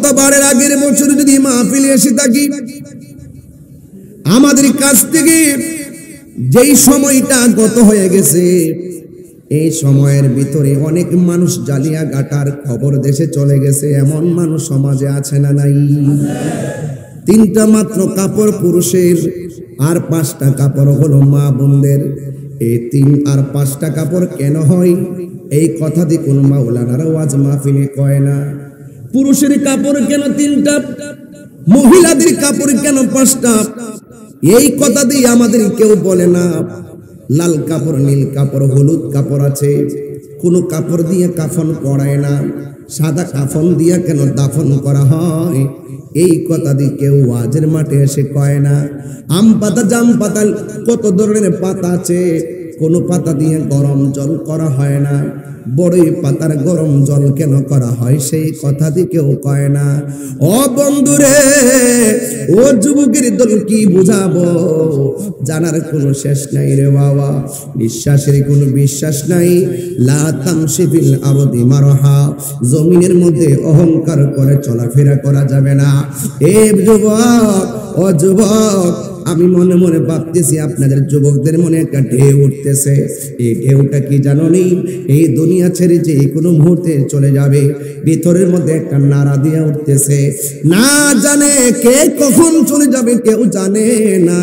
গতবারের আগের বছর যদি মাহফিলে এসে থাকি, আমাদের কাছ থেকে যেই সময়টা গত হয়ে গেছে, এই সময়ের ভিতরে অনেক মানুষ জালিয়া গাটার খবর দেশে চলে গেছে। এমন মানুষ সমাজে আছে না নাই? 3টা মাত্র কাপড় পুরুষের, আর 5টা কাপড় হলো মা বোনদের। এই 3 আর 5টা কাপড় কেন হয়? এই কথা দিয়ে কোন মাওলানারা ওয়াজ মাহফিলে কয় না। পুরুষের কাপড় কেন 3টা, মহিলাদের কাপড় কেন 5টা? এই কথা দিয়ে আমাদের কেউ বলে না। লাল কাপড়, নীল কাপড়, হলুদ কাপড় আছে, কোন কাপড় দিয়ে কাফন পরায় না। সাদা কাফন দিয়ে কেন দাফন করা হয়? এই কথা দিয়ে কেউ ওয়াজের মাঠে এসে কয় না। আম পাতা, জাম পাতা, কত ধরনের পাতা আছে, কোন পাতা দিয়ে গরম জল করা হয় না। বড়ই পাতার গরম জল কেন করা হয়? সেই কথা দিয়ে কেউ কয় না। ও বন্ধুরে, ও যুবকের দল, কি বুঝাবো? জানার কোনো শেষ নাই রে বাবা, বিশ্বাসের কোনো বিশ্বাস নাই। লা তামশি ফিল আরদি মারহা, জমিনের মধ্যে অহংকার করে চলাফেরা করা যাবে না। এ যুবক, ও যুবক, আমি মনে মনে ভাবতেছি আপনাদের যুবকদের মনে একটা ঢেউ উঠতেছে। এই ঢেউটা কি জানো নি? এই দুনিয়া ছেড়ে যে কোনো মুহূর্তে চলে যাবে। ভিতরের মধ্যে একটা নাড়া দিয়ে উঠতেছে, না জানে কে কখন চলে যাবে, কেউ জানে না।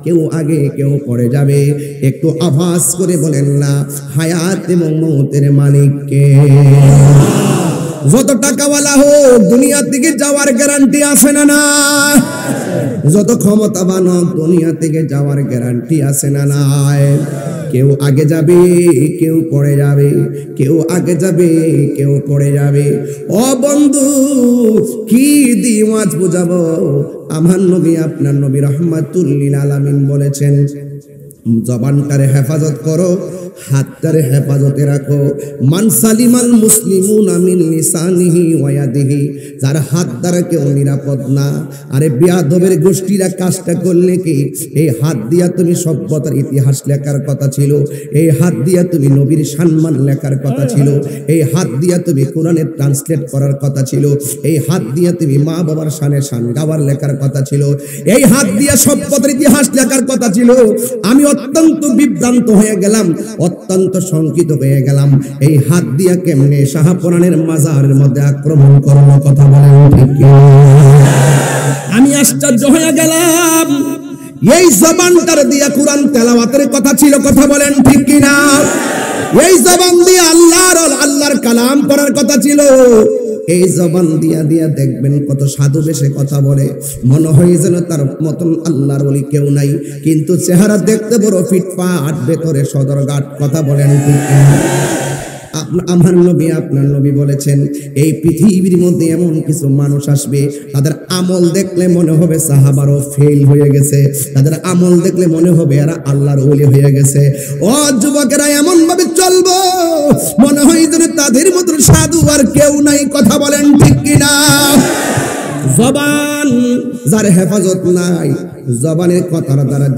কেউ আগে, কেউ পরে যাবে। একটু আভাস করে বলেন না, হায়াত এবং মৌতের মালিক কে? যত টাকাওয়ালা হোক, দুনিয়া থেকে যাওয়ার গ্যারান্টি আছে না না? যত ক্ষমতাবান হোক, দুনিয়া থেকে যাওয়ার গ্যারান্টি আছে না নাই? কেউ আগে যাবে, কেউ পড়ে যাবে, কেউ আগে যাবে, কেউ পড়ে যাবে। ও বন্ধু, কি দিয়ে ওয়াজ বুঝাবো? আমার নবী, আপনার নবী রাহমাতুল লিল আলামিন বলেছেন, জবানটারে হেফাজত করো, হাতটারে হেফাজতে রাখো। মান সালিমাল মুসলিমুনা মিন লিসানিহি ওয়া ইয়াদিহি, যার হাত দ্বারা কেউ নিরাপদ না। আরে বেয়াদবের গোষ্ঠীরা কাজটা করলে কি? এই হাত দিয়া তুমি সভ্যতার ইতিহাস লেখার কথা ছিল, এই হাত দিয়া তুমি নবীর সম্মান লেখার কথা ছিল, এই হাত দিয়া তুমি কোরআনের ট্রান্সলেট করার কথা ছিল, এই হাত দিয়া তুমি মা বাবার শানে শান গাওয়ার লেখার কথা ছিল, এই হাত দিয়া সভ্যতার ইতিহাস লেখার কথা ছিল। আমি অত্যন্ত বিভ্রান্ত হয়ে গেলাম, অত্যন্ত শঙ্কিত হয়ে গেলাম। এই হাত দিয়া কেমনে শাহপুরানের মাজারের মধ্যে আক্রমণ করলো? কথা বলেন ঠিক কি? আমি আশ্চর্য হয়ে গেলাম। এই জবানটার দিয়া কোরআন তেলাওয়াতের কথা ছিল, কথা বলেন ঠিক কি না? এই জবান দিয়ে আল্লাহর কালাম পড়ার কথা ছিল। এই জবান দিয়া দিয়া দেখবেন কত সাধু বেশে কথা বলে, মনে হয় যেন তার মতন আল্লাহর ওলি কেউ নাই, কিন্তু চেহারা দেখতে বড় ফিটফাট, ভেতরে সদরঘাট। কথা বলেন ঠিক কি? আমার নবী, আপনার নবী বলেছেন, এই পৃথিবীর মধ্যে এমন কিছু মানুষ আসবে, তাদের আমল দেখলে মনে হবে সাহাবারও ফেল হয়ে গেছে, তাদের আমল দেখলে মনে হবে এরা আল্লাহর ওলি হয়ে গেছে। ও যুবকেরা, এমন ভাবে চলবো মনে হয় যেন তাদের মতো সাধু আর কেউ নাই। কথা বলেন ঠিক কিনা? জবান যার হেফাজত নাই, জবানের কথার দ্বারা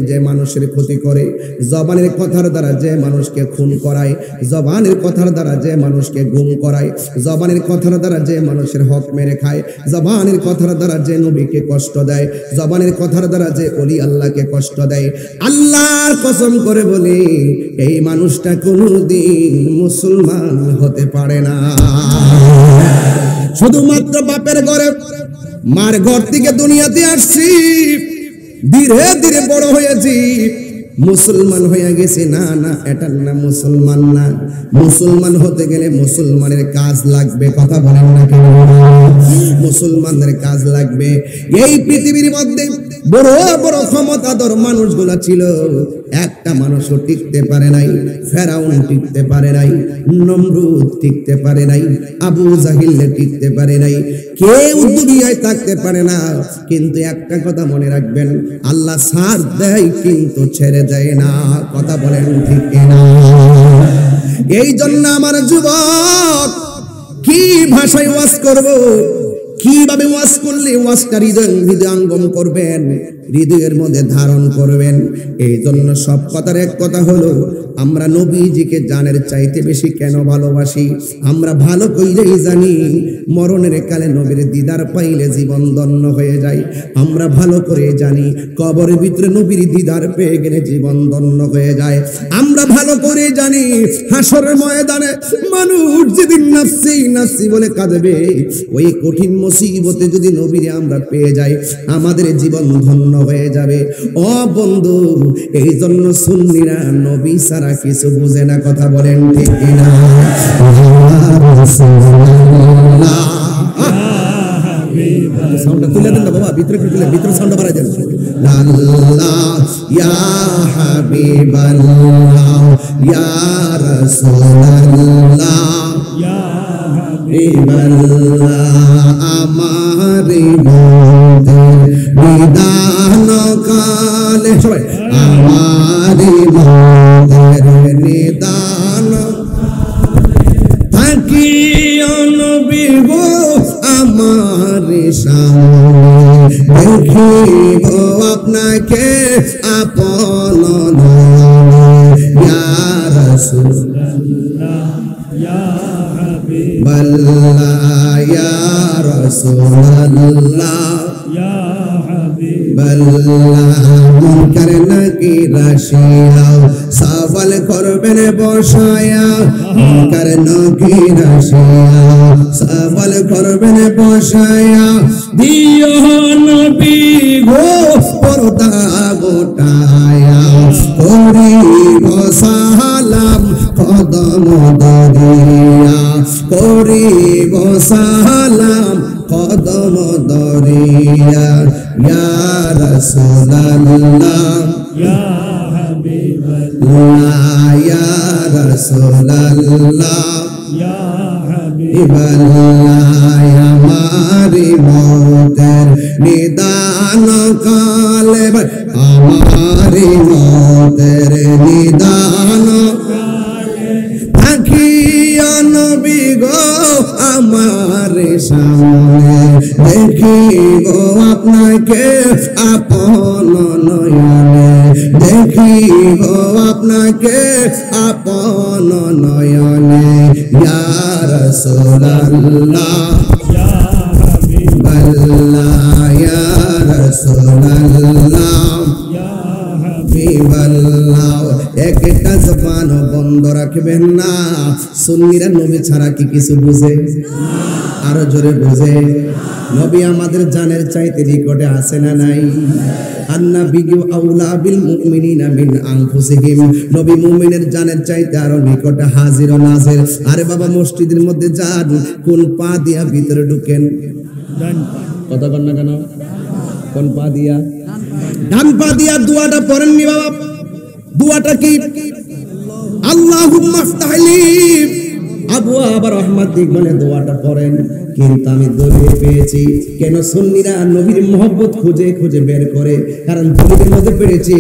যে মানুষের ক্ষতি করে, জবানের কথার দ্বারা যে মানুষকে খুন করায়, জবানের কথার দ্বারা যে মানুষকে গুম করায়, জবানের কথার দ্বারা যে মানুষের হক মেরে খায়, জবানের কথার দ্বারা যে নবীকে কষ্ট দেয়, জবানের কথার দ্বারা যে ওলি আল্লাহকে কষ্ট দেয়, আল্লাহর কসম করে বলি, এই মানুষটা কোনোদিন মুসলমান হতে পারে না। শুধুমাত্র বাপের ঘরে, মার ঘর থেকে দুনিয়াতে আসছি, ধীরে ধীরে বড় হয়েছি, মুসলমান হয়ে গেছি। না না, এটার নাম মুসলমান না। মুসলমান হতে গেলে মুসলমানের কাজ লাগবে। কথা বলেন না কেন? মুসলমানদের কাজ লাগবে। এই পৃথিবীর মধ্যে বড় বড় ক্ষমতাধর মানুষগুলা ছিল, একটা মানুষও টিকতে পারে নাই। ফেরাউন টিকতে পারে নাই, নমরুদ টিকতে পারে নাই, আবু জাহিল টিকতে পারে নাই, কেউ দুনিয়ায় থাকতে পারে না। কিন্তু একটা কথা মনে রাখবেন, আল্লাহ ছাড় দেয় কিন্তু ছেড়ে দেয় না। কথা বলেন ঠিক না? এই জন্য আমার যুবক, কি ভাষায় ওয়াজ করব, কিভাবে ওয়াজ করলে ওয়াজটা হৃদয়ঙ্গম করবেন, হৃদয়ের মধ্যে ধারণ করবেন। এই জন্য সব কথার এক কথা হলো, আমরা নবীজিকে জানের চাইতে বেশি কেন ভালোবাসি? আমরা ভালো কইলেই জানি মরণের কালে নবীর দিদার পাইলে জীবন ধন্য হয়ে যায়। আমরা ভালো করে জানি কবরের ভিতরে নবীর দিদার পেয়ে গেলে জীবন ধন্য হয়ে যায়। আমরা ভালো করে জানি হাসরের ময়দানে মানুষ যেদিন নাফসি নাফসি বলে কাঁদবে, ওই কঠিন মুসিবতে যদি নবীরে আমরা পেয়ে যাই, আমাদের জীবন ধন্য হয়ে যাবে। ও বন্ধু, এই জন্য সুন্নিরা নবী ছাড়া কিছু বুঝে না। কথা বলেন ঠিক কিনা? সাউন্ডটা তুলে দেন না বাবা, ভিতরে তুলে, ভিতরে সাউন্ডটা বাড়াই দেন। আল্লাহ ইয়া হাবিবাল্লাহ ইয়া রাসূলুল্লাহ ইয়া হাবিবাল্লাহ, আমারি মনের নিদান কালে, সবাই আমারি মনের নিদান থাকিও নবী গো আমার সামনে, দেখিব আপনাকে আপন ইয়া রাসূলুল্লাহ ইয়া হাবিবাল্লাহ ইয়া রাসূলুল্লাহ ইয়া হাবিবাল্লাহ, মুনকার নাকির রাশিয়া সওয়াল করবেন বসায়া, মুনকার নাকির রাশিয়া সওয়াল করবেন বসায়া, দিও নবী গো পর্দা গোটায়া, করিব সালাম কদম দরিয়া, করিব সালাম কদম দরিয়া, ইয়া রাসূলুল্লাহ ইয়া হাবিবাল্লাহ ইয়া রাসূলুল্লাহ ইয়া হাবিবাল্লাহ, আমারি মতের নিদান কালে, আমারি মতের নিদান থাকিও নবী গো আমার সামনে, দেখিব আপনাকে আপন নয়নে, দেখিব আপনাকে আপন নয়নে, ইয়া রাসূলুল্লাহ ইয়া হাবিবাল্লাহ ইয়া রাসূলুল্লাহ ইয়া হাবিবাল্লাহ। একটা জবান বন্ধ রাখবেন না। সুন্নিরা নবী ছাড়া কি কিছু বুঝে? আরো জোরে বুঝে। নবী আমাদের জানের চাইতে নিকটে আছে না নাই? আন্নাবিয়্যু আউলা বিল মুমিনিনা মিন আনফুসিহিম, নবী মুমিনের জানের চাইতে আরো নিকটে হাজির ও নাজির। আরে বাবা, মসজিদের মধ্যে যান, কোন পা দিয়া ভিতরে ঢুকেন? কথা বল না কেন? কোন পা দিয়া? ডান পা দিয়া। দোয়াটা পড়েননি বাবা? দোয়াটা কি? আল্লাহুম্মা ফতাহলি আবওয়াব রাহমাতিক বলে দোয়াটা পড়েন। কিন্তু আমি দলিল পেয়েছি, কেন সুন্নিরা নবীর মহব্বত খুঁজে খুঁজে বের করে, কারণ দলিলের মধ্যে পেয়েছি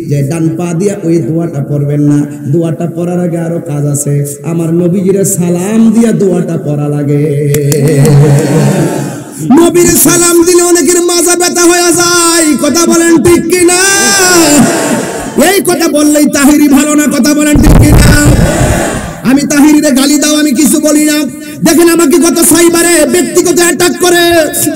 যে ডান পা দিয়া ওই দোয়াটা পড়বেন না। দোয়াটা পড়ার আগে আরো কাজ আছে। আমার নবীজিরে সালাম দিয়া দোয়াটা পড়া লাগে। নবীর সালাম দিলে অনেকের মাজা ব্যথা হয়ে যায়। কথা বলেন ঠিক কিনা? এই কথা বললেই তাহিরি ভালো না। কথা বলেন ঠিক কিনা? আমি তাহিরিরে গালি দাও, আমি কিছু বলি না। দেখেন আমাকে গত সাইবারে ব্যক্তিগত অ্যাটাক করে,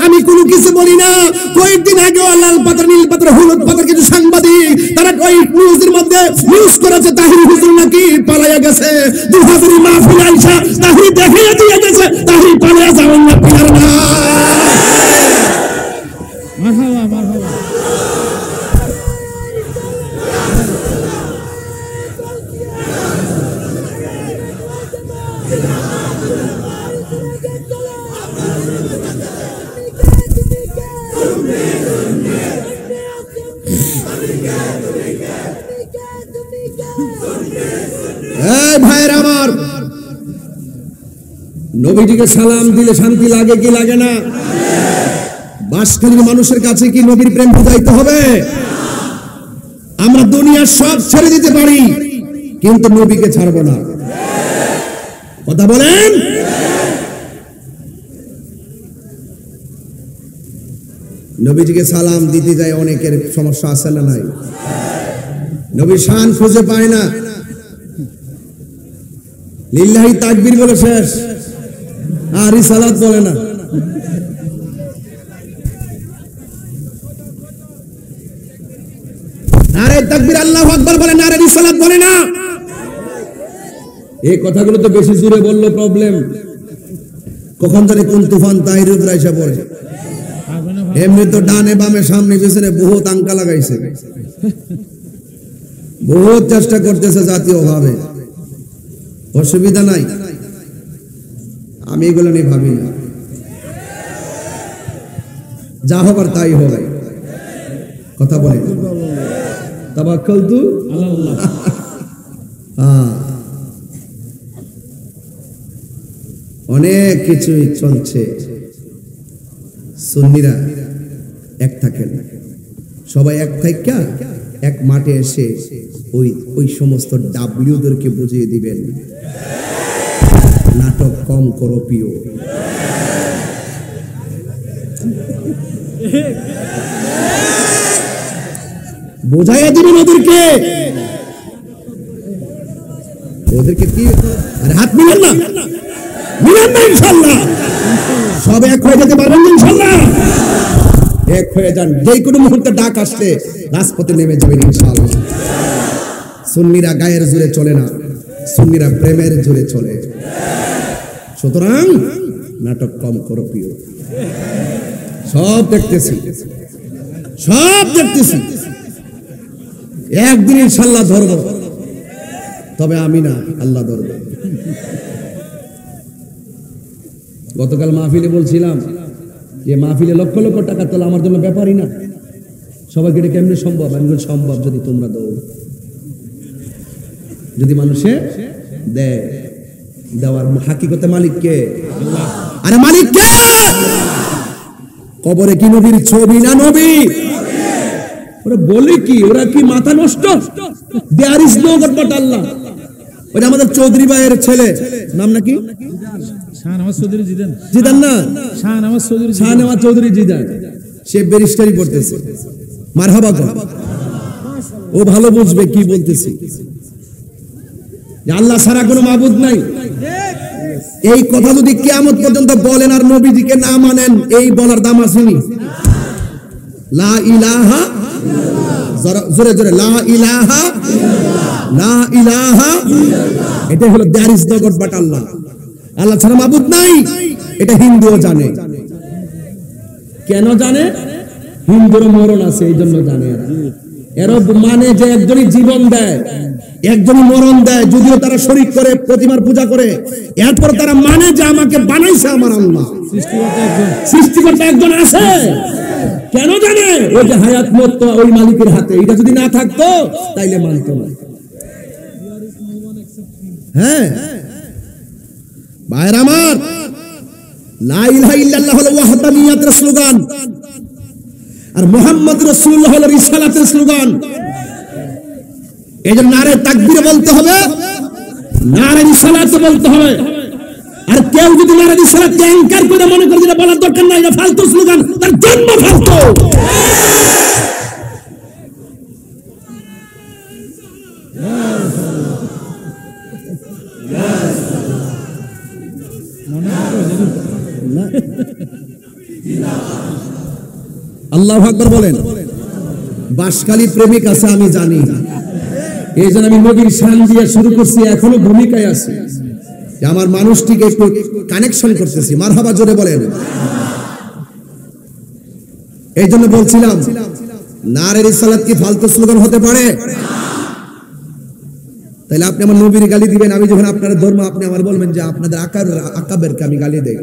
আমি কোনো কিছু বলি না। কয়েকদিন আগে লাল পাথর, নীল পাথর, হলুদ পাথর কিছু সাংবাদিক তারা ওই নিউজের মধ্যে নিউজ করেছে তাহিরি হুজুর নাকি পালাইয়া গেছে। 2000 মাহফিল আইসা তাহিরি দেখিয়ে দিয়ে গেছে তাহিরি পালিয়ে যাবেন না, পিলার না। মারহাবা মারহাবা। ভাইরা আমার, নবীজিকে সালাম দিলে শান্তি লাগে কি লাগে না? বাসখালীর মানুষের কাছে কি নবীর প্রেম বুঝাইতে হবে? আমরা দুনিয়ার সব ছেড়ে দিতে পারি, কিন্তু নবীকে ছাড়বো না। কথা বলেন। নবীজিকে সালাম দিতে যায় অনেকের সমস্যা আছে না নাই? নবীর শান খুঁজে পায় না, লিল্লাহি তাকবীর বলে শেষ, আর রিসালাত বলে না। নারে তাকবীর আল্লাহু আকবার বলে, নারে রিসালাত বলে না। এই কথাগুলো তো বেশি জোরে বললো প্রবলেম, কখন জানি কোন তুফান তাহির উপরে এসে পড়ে। এমনি তো ডানে বামে সামনে পিছনে বহুত আঙ্কা লাগাইছে, বহুত চেষ্টা করতেছে জাতীয় ভাবে, অসুবিধা নাই, আমি এগুলো নিয়ে ভাবি না, যা হবার তাই হবে। কথা বলে তাওয়াক্কালতু আলাল্লাহ। অনেক কিছুই চলছে, সুন্নিরা এক থাকেন, সবাই এক থাইকা এক মাঠে এসে ওই সমস্ত ডাব্লিউদেরকে বুঝিয়ে দিবেন, নাটক কম করো প্রিয়। বোঝাইয়া দিবেন ওদেরকে, ওদেরকে কি আরে হাত মিলেন না, মিলেন না ইনশাআল্লাহ, সব এক হয়ে যেতে পারবেন ইনশাআল্লাহ, এক হয়ে যান। যে কোনো মুহূর্তে ডাক আসলে রাজপথে নেমে যাবেন ইনশাআল্লাহ। সুন্নিরা গায়ের জোরে চলে না, সুন্নিরা প্রেমের জোরে চলে। সুতরাং নাটক কম করো প্রিয়, সব দেখতেছি, সব দেখতেছি, একদিন ইনশাআল্লাহ ধরব, তবে আমি না, আল্লাহ ধরবে। গতকাল মাহফিলে বলছিলাম যে মাহফিলে লক্ষ লক্ষ টাকা তোলা আমার জন্য ব্যাপারই না, সবাইকে এটা কেমনে সম্ভব? আমি বলি সম্ভব যদি তোমরা দাও, যদি মানুষে দেয়। দেওয়ার হাকিকতে মালিক কে? আরে মালিক কে? কবরে কি নবীর ছবি না নবী? ওরা বলে কি, ওরা কি মাথা নষ্ট? There is no god but Allah. ওটা আমাদের চৌধুরী ভাইয়ের ছেলে, নাম নাকি শাহনওয়াজ চৌধুরী জিদান, জিদান না, শাহনওয়াজ চৌধুরী জিদান, সে ব্যারিস্টারি পড়তেছে। মারহাবা কর, ও ভালো বুঝবে কি বলতেছি, যে আল্লাহ ছাড়া কোনো মাবুদ নাই। এই কথা যদি কিয়ামত পর্যন্ত বলেন আর নবীজিকে না মানেন, এই বলার দাম আসেনি। লা ইলাহা, জোরে জোরে লা ইলাহা, লা ইলাহা, এটা হলো there is no god but Allah. আল্লাহ ছাড়া মাবুদ নাই, এটা হিন্দুও জানে। কেন জানে? হিন্দুর মরণ আছে এই জন্য জানে। এরা মানে যে একজনই জীবন দেয়, একজনই মরণ দেয়, যদিও তারা শরীক করে, প্রতিমার পূজা করে, এরপর তারা মানে যে আমাকে বানাইছে আমার আল্লাহ, সৃষ্টিকর্তা একজন আছে। কেন জানে? ওই যে হায়াত মত ওই মালিকের হাতে, এটা যদি না থাকতো তাইলে মানতো না। হ্যাঁ ভাইরা আমার, লা ইলাহা ইল্লাল্লাহ হলো ওয়াহদানিয়াতের স্লোগান, আর মুহাম্মদ রাসূলুল্লাহ হলো রিসালাতের স্লোগান। এই জন্য নারে তাকবীর বলতে হবে, নারে রিসালাত বলতে হবে। আর কেউ যদি নারে রিসালাতকে অ্যাঙ্কার করে মনে করে যেটা বলার দরকার নাই, এটা ফালতু স্লোগান, তার জন্ম ফালতু। আল্লাহু আকবার বলেন। বাসখালী প্রেমিক আছে আমি জানি, এই জন্য আমি নবীর শান দিয়ে শুরু করছি, এখনো ভূমিকায় আছি, যে আমার মানুষটিকে একটু কানেকশন করতেছি। মারহাবা জোরে বলেন। এই জন্য বলছিলাম, নারে রিসালাত কি ফালতু স্লোগান হতে পারে? তাহলে আপনি আমার নবীর গালি দিবেন, আমি যখন আপনার ধর্ম, আপনি আমার বলবেন যে আপনাদের আকাবেরকে আমি গালি দেই।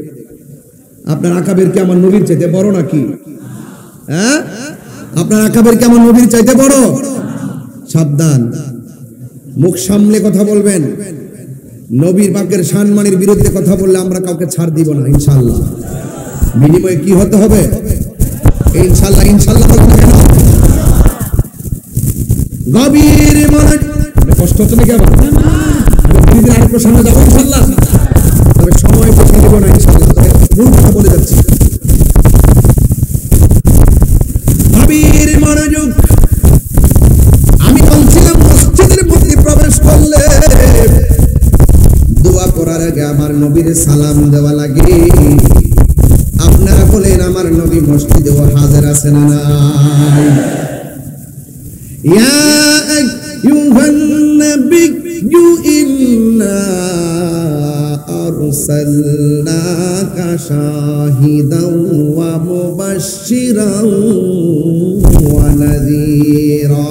আপনার আকাবেরকে আমার নবীর চাইতে বড় নাকি? হ্যাঁ, আপনার আকাবেরকে আমার নবীর চাইতে বড়? সাবধান, মুখ সামলে কথা বলবেন। নবীর পাকের সম্মানের বিরুদ্ধে কথা বললে আমরা কাউকে ছাড় দিব না ইনশাআল্লাহ। বিনিময়ে কি হতে হবে? ইনশাআল্লাহ, ইনশাআল্লাহ বলতে কেন? গভীর মনে কষ্ট হচ্ছে নাকি? আবার আমি দিন আরেকটু সামনে যাবো ইনশাআল্লাহ, তবে সময় বেশি দেব না ইনশাআল্লাহ। তবে মূল কথা বলে যাচ্ছি, নবীর সালাম দেওয়া লাগে। আপনারা বলেন আমার নবী মসজিদে হাজির আছে না নাই? ইয়া আইয়ুহান নাবিয়্যু ইন্না আরসালনাকা শাহিদাও ওয়া মুবাশশিরাও ওয়া নাযীরা।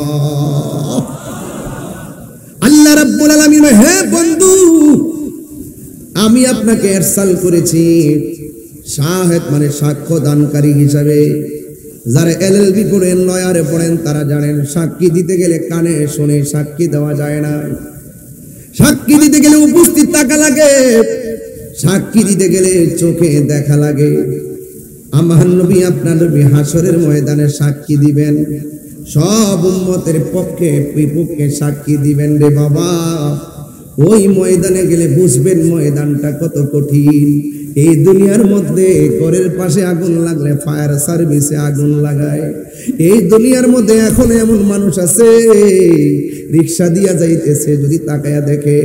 আল্লাহ রাব্বুল আলামিন, হে বন্ধু, আমি আপনাকে ইরসাল করেছি শাহেদ মানে সাক্ষ্য দানকারী হিসাবে। যারা এলএলবি পড়েন, লয়ারে পড়েন, তারা জানেন সাক্ষী দিতে গেলে কানে শুনে সাক্ষী দেওয়া যায় না। সাক্ষী দিতে গেলে উপস্থিত থাকা লাগে, সাক্ষী দিতে গেলে চোখে দেখা লাগে। আমার নবী আপনার নবী হাসরের ময়দানে সাক্ষী দিবেন, সব উম্মতের পক্ষে বিপক্ষে সাক্ষী দিবেন রে বাবা। ওই ময়দানে গেলে বুঝবেন ময়দানটা কত কঠিন। এই দুনিয়ার মধ্যে ঘরের পাশে আগুন লাগলে ফায়ার সার্ভিসে আগুন লাগায়। এই দুনিয়ার মধ্যে এখন এমন মানুষ আছে রিক্সা দিয়া যাইতেছে, যদি তাকায়া দেখে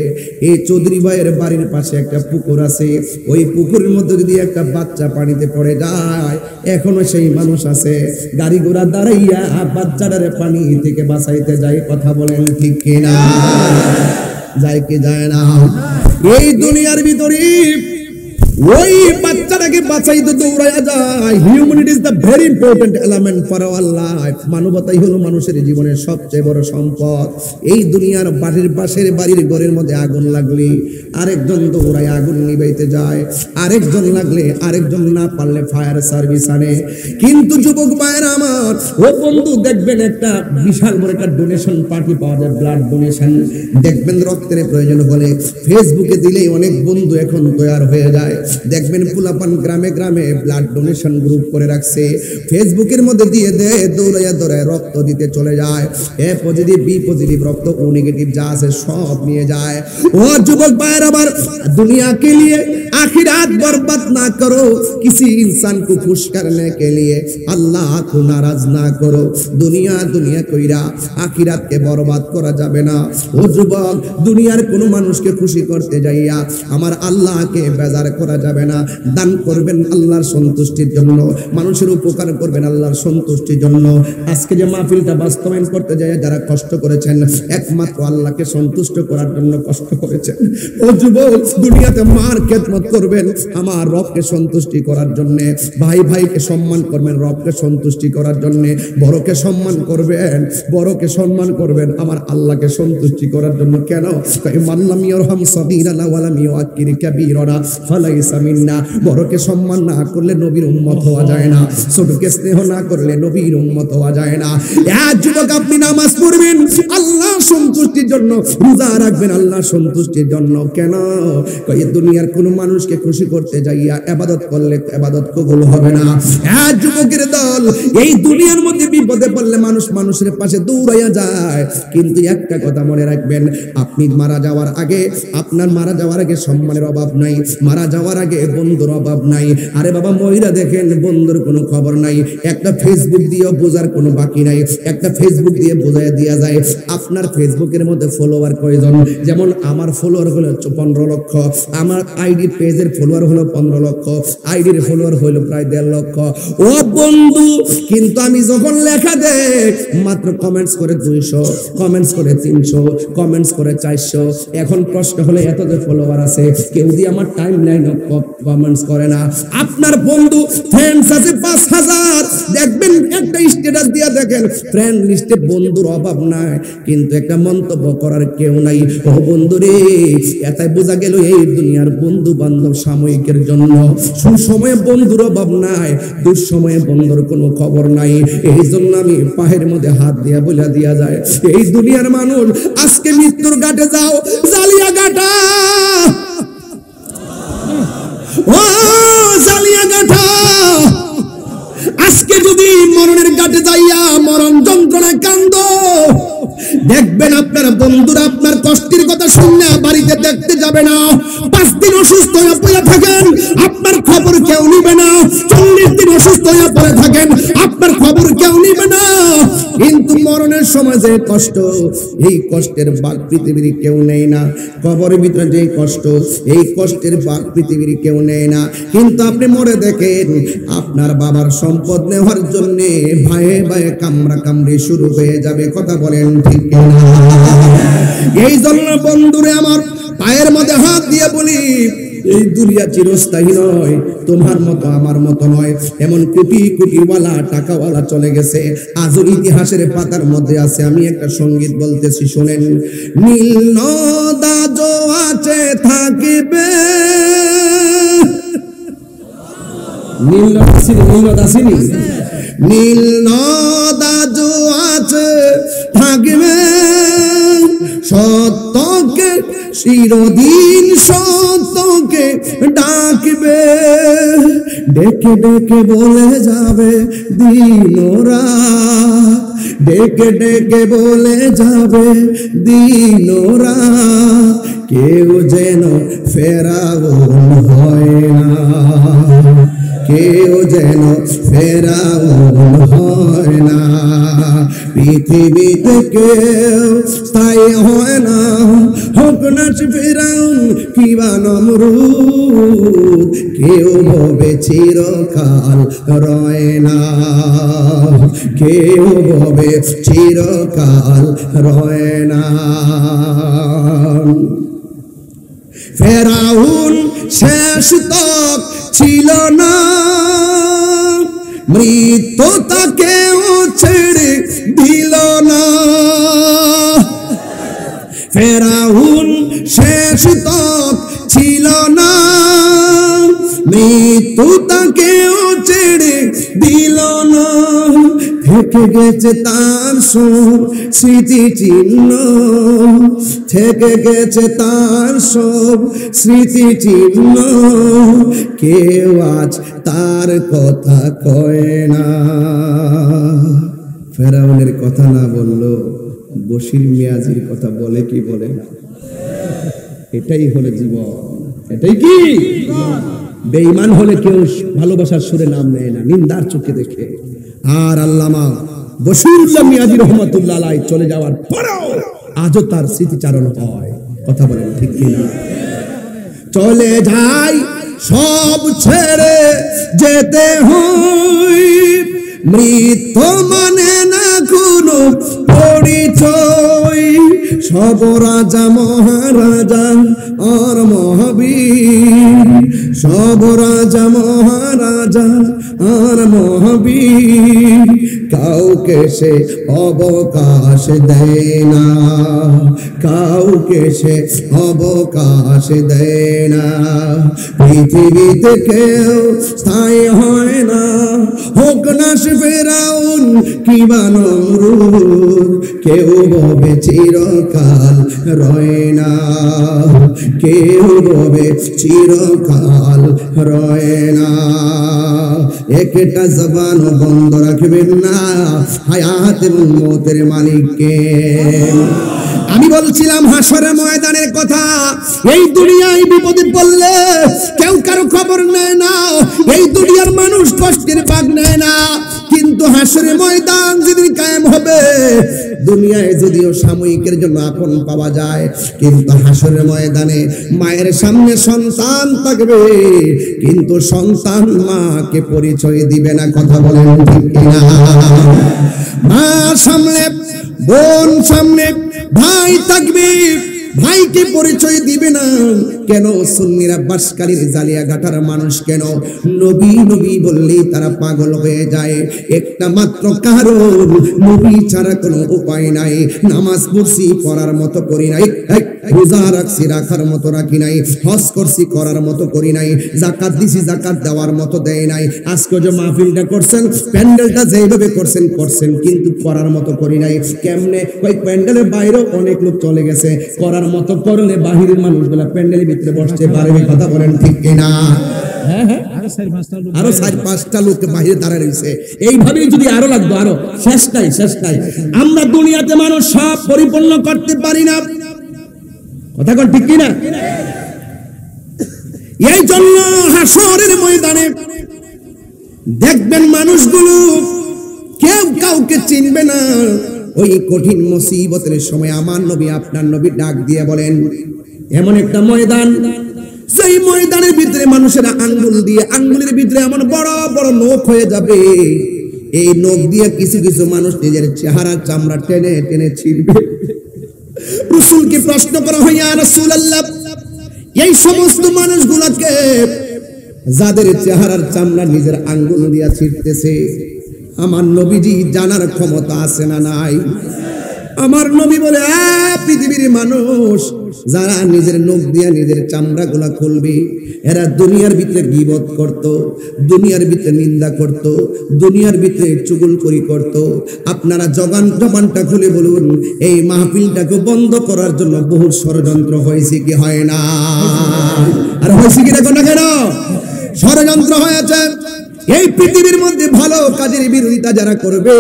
এই চৌধুরী ভাইয়ের বাড়ির পাশে একটা পুকুর আছে, ওই পুকুরের মধ্যে যদি একটা বাচ্চা পানিতে পড়ে যায়, এখনো সেই মানুষ আছে গাড়ি ঘোড়া দাঁড়াইয়া বাচ্চাটারে পানি থেকে বাঁচাইতে যায়। কথা বলেন ঠিক কিনা? যায় কি যায় না? এই দুনিয়ার ভিতরে ওই বাচ্চাটাকে বাঁচাইতে দৌড়ায়া যায়। Humanity is the very important element for our life. মানবতাই হলো মানুষের জীবনের সবচেয়ে বড় সম্পদ। এই দুনিয়ার বাড়ির পাশের বাড়ির ঘরের মধ্যে আগুন লাগলে আরেকজন দৌড়ায় আগুন নিভাইতে যায়, আরেকজন লাগলে আরেকজন না পারলে ফায়ার সার্ভিস আনে। কিন্তু যুবক ভাইয়েরা আমার, ও বন্ধু, দেখবেন একটা বিশাল বড় একটা ডোনেশন পার্টি পাওয়া যায়, ব্লাড ডোনেশন। দেখবেন রক্তের প্রয়োজন হলে ফেসবুকে দিলেই অনেক বন্ধু এখন তৈরি হয়ে যায়। দেখবেন পোলাপান গ্রামে গ্রামে ব্লাড ডোনেশন গ্রুপ করে রাখছে, ফেসবুকের মধ্যে দিয়ে দেয়, দৌড়াইয়া দৌড়ায় রক্ত দিতে চলে যায়। এ পজিটিভ, বি পজিটিভ রক্ত, ও নেগেটিভ যা আছে সব নিয়ে যায়। ও যুবক भाइयों आबार दुनिया के लिए आखिरात बर्बाद ना करो, किसी इंसान को खुश करने के लिए अल्लाह को नाराज ना करो। दुनिया दुनिया कइरा आखिरात के बर्बाद करा जाबे ना। ओ जुबक, दुनियार कोनो मानुषके खुशी करते जाइया आमार आल्लाहके बेजार करा जाबे ना। दान करबेन आल्लाहर सन्तुष्टिर जন্য, মানুষের উপকার করবেন আল্লাহর সন্তুষ্টির জন্য। আজকে যে মাহফিলটা বাস্তবায়ন করতে যায় যারা কষ্ট করেছেন, একমাত্র আল্লাহকে সন্তুষ্ট করার জন্য কষ্ট করেছেন। ও যুবক, দুনিয়াতে মার খেদমত করবেন আমার রবকে সন্তুষ্টি করার জন্য, ভাই ভাইকে সম্মান করবেন রবকে সন্তুষ্টি করার জন্য, বড়কে সম্মান করবেন, বড়কে সম্মান করবেন আমার আল্লাহকে সন্তুষ্টি করার জন্য। কেন? মাল্লাম ইয়ারহাম সাগীরানা ওয়া লাম ইউআক্কির কাবীরানা ফালাইসা মিন্না। বড়কে সম্মান না করলে নবীর উম্মত হওয়া যায় না, ছোটকে স্নেহ না করলে নবীর উম্মত হওয়া যায় না। এক যুবক, আপনি নামাজ পড়বেন আল্লাহর সন্তুষ্টির জন্য, রোজা রাখবেন আল্লাহর সন্তুষ্টির জন্য। কেন? এই দুনিয়ার কোন মানুষকে খুশি করতে যাইয়া ইবাদত করলে ইবাদত কবুল হবে না। এক যুবকের দল এই দুনিয়ার মধ্যে বিপদে পড়লে মানুষ মানুষের পাশে দৌড়াইয়া যায়, কিন্তু একটা কথা মনে রাখবেন, আপনি মারা যাওয়ার আগে, আপনার মারা যাওয়ার আগে সম্মানের অভাব নাই, মারা যাওয়ার আগে বন্ধুর অভাব নাই। আরে বাবা, মহিলা দেখেন বন্ধুর কোনো খবর নাই, একটা ফেসবুক দিয়ে বোঝার কোনো বাকি নাই, একটা ফেসবুক দিয়ে বোঝায় দেওয়া যায়। আপনার ফেসবুকের মধ্যে ফলোয়ার কয়জন? যেমন আমার ফলোয়ার হলো 15 লক্ষ, আমার আইডি পেজের ফলোয়ার হলো 15 লক্ষ, আইডির ফলোয়ার হলো প্রায় 1.5 লক্ষ। ও বন্ধু, কিন্তু আমি যখন লেখা দেখ মাত্র কমেন্টস করে 200, কমেন্টস করে 300, কমেন্টস করে 400। এখন প্রশ্ন হলো এত যে ফলোয়ার আছে, কেউ দিয়ে আমার টাইম লাইন কমেন্টস করে না। আপনার বন্ধু ফ্রেন্ডস আছে 5000, দেখবেন একটা স্ট্যাটাস দিয়া দেখেন ফ্রেন্ড লিস্টে বন্ধুর অভাব নাই, কিন্তু একটা মন্তব্য করার কেউ নাই। ও বন্ধু রে, এটাই বোঝা গেল এই দুনিয়ার বন্ধু বান্ধব সাময়িকের জন্য। সুসময়ে বন্ধুর অভাব নাই, দুঃসময়ে বন্ধুর কোনো খবর নাই। এই জন্য আমি পায়ের মধ্যে হাত দিয়া বলে দিয়া যায়, এই দুনিয়ার মানুষ আজকে মৃত্যুর ঘাটে যাও, জালিয়া ঘাটা, ও জালিয়া ঘাটা, আজকে যদি মরণের ঘাটে যাইয়া মরণ যন্ত্রণা কান্দ, দেখবেন আপনার বন্ধুরা আপনার কষ্টের কথা শুনে বাড়িতে দেখতে যাবে না। 5 দিন অসুস্থ হয়ে পড়ে থাকেন, আপনার খবর কেউ নিবে না। 40 দিন অসুস্থ হয়ে পড়ে থাকেন, আপনার খবর কেউ নিবে না। কিন্তু মরণের সময় যে কষ্ট, এই কষ্টের ভাগ পৃথিবীর কেউ নেয় না। কবরের ভিতরে যে কষ্ট, এই কষ্টের ভাগ পৃথিবীর কেউ নেয় না। কিন্তু আপনি মরে দেখেন, আপনার বাবার সম্পদ নেওয়ার জন্য ভাইয়ে ভাইয়ে কামড়া কামড়ি শুরু হয়ে যাবে। কথা বলেন ঠিক না? এই জন্য বন্ধুরে আমার, পায়ের মধ্যে হাত দিয়ে বলি, এই দুনিয়া চিরস্থায়ী নয়, তোমার মতো আমার মতো নয়। এমন কোটি কোটিওয়ালা টাকাওয়ালা চলে গেছে, আজও ইতিহাসের পাতার মধ্যে আছে। আমি একটা সঙ্গীত বলতেছি, শোনেন। নীল নদা জো আছে থাকিবে, নীল নদাসিনী, নীল নদা জো আছে থাকিবে, সত্যকে চিরদিন সত্যকে ডাকবে, ডেকে ডেকে বলে যাবে দিনরা, ডেকে ডেকে বলে যাবে দিনরা, কেউ যেন ফেরাউন হয় না, কেউ যেন ফেরাউন হয় না। পৃথিবীতে কেউ স্থায়ী হয় না, হোক না ফেরাউন কিবা নমরুদ, কেউ হবে চিরকাল রয় না, কেউ হবে চিরকাল রয় না। ফেরাউন শেষ তক ছিল না, মৃত্যু তাকেও ছেড়ে দিল না। ফেরাউন শেষ তক ছিল না, মৃত্যু তাকেও ছেড়ে দিল না। থেকে গেছে তার সব স্মৃতি চিহ্ন, থেকে গেছে তার সব স্মৃতি চিহ্ন, কেউ আজ তার কথা কয় না। ফেরাউনের কথা না বললো, বশির মিয়াজির কথা বলে কি বলে না? এটাই হলো জীবন, এটাই কি? বেঈমান হলে কেউ ভালোবাসার সুরে নাম নেয় না, নিন্দার চোখে দেখে। আর আল্লামা বশিরুল্লাহ মিয়াজি রহমাতুল্লাহ আলাইহি চলে যাওয়ার পরেও আজও তার স্মৃতিচারণ হয়। কথা বলেন ঠিক কিনা? চলে যাই সব ছেড়ে যেতে হয়, মৃত্যু মানে না কোনো পরিচয়। সব রাজা মহারাজা আর মহাবীর, সব রাজা মহারাজা আর মহাবীর, কাউকে সে অবকাশ দেয় না, কাউকে সে অবকাশ দেয় না। পৃথিবীতে কেউ স্থায়ী হয় না, হোক না সে ফেরাউন কিবা নমরুদ, কেউ হবে চিরকাল রয় না, কেউ হবে চিরকাল রয় না। একটা জবান বন্ধ রাখবেন না, হায়াত এবং মৌতের মালিককে। আমি বলছিলাম হাসরের ময়দানের কথা। এই দুনিয়ায় বিপদে পড়লে কেউ কারো খবর নেয় না, এই দুনিয়ার মানুষ কষ্টের ভাগ নেয় না, কিন্তু হাসরের ময়দান যেদিন কায়েম হবে, দুনিয়ায় যদিও সাময়িকের জন্য আপন পাওয়া যায়, কিন্তু হাসরের ময়দানে মায়ের সামনে সন্তান থাকবে, কিন্তু সন্তান মাকে পরিচয় দিবে না। কথা বলেন ঠিক কিনা? মা সামনে, বোন সামনে, ভাই থাকবে, ভাইকে পরিচয় দিবে না। কেন? সুন্নিরা বাসকালীর জালিয়াঘাটার মানুষ কেন নবী নবী বললেই তারা পাগল হয়ে যায়? একটা মাত্র কারণ, নবী ছাড়া কোনো উপায় নাই। নামাজ পড়ছি পড়ার মতো করি নাই, রোজা রাখছি রাখার মতো রাখি নাই, হজ করছি করার মতো করি নাই, যাকাত দিছি যাকাত দেওয়ার মতো দেয় নাই। আজকে যে মাহফিলটা করছেন, প্যান্ডেলটা যেভাবে করছেন করছেন, কিন্তু করার মতো করি নাই। কেমনে? ওই প্যান্ডেলের বাইরেও অনেক লোক চলে গেছে, করার মতো করলে বাহিরের মানুষগুলা প্যান্ডেলের ভিতরে বসতে পারবে। কথা বলেন ঠিক কিনা? আরো 4-5টা লোক বাহিরে দাঁড়ায় রয়েছে। এইভাবেই যদি আরো লাগতো, আরো শেষ নাই। আমরা দুনিয়াতে মানুষ সব পরিপূর্ণ করতে পারি না। কথা কন ঠিক কিনা? এই জন্য হাসরের ময়দানে দেখবেন মানুষগুলো কেউ কাউকে চিনবে না, ওই কঠিন মুসিবতের সময় আমার নবী আপনার নবী ডাক দিয়ে বলেন, এমন একটা ময়দান, সেই ময়দানের ভিতরে মানুষেরা আঙ্গুল দিয়ে, আঙ্গুলের ভিতরে এমন বড় বড় নখ হয়ে যাবে, এই নখ দিয়ে কিছু কিছু মানুষ নিজের চেহারার চামড়া টেনে টেনে ছিঁড়বে। রাসূলকে প্রশ্ন করা হয়, ইয়া রাসূলুল্লাহ, এই সমস্ত মানুষগুলোকে যাদের চেহারার চামড়া নিজের আঙ্গুল দিয়ে ছিঁড়তেছে, আমার নবীজি জানার ক্ষমতা আছে না নাই? আমার নবী বলে, পৃথিবীর মানুষ যারা নিজের নখ দিয়ে নিজের চামড়া গুলা খুলবে, এরা দুনিয়ার ভিতরে গীবত করত, দুনিয়ার ভিতরে নিন্দা করত, দুনিয়ার ভিতরে চুগলখড়ি করত। আপনারা জবানটা খুলে বলুন, এই মাহফিলটাকে বন্ধ করার জন্য বহু ষড়যন্ত্র হয়েছে কি হয় না? আর হয়েছে কি দেখো না কেন? ষড়যন্ত্র হয়েছে। এই পৃথিবীর মধ্যে ভালো কাজের বিরোধিতা যারা করবে,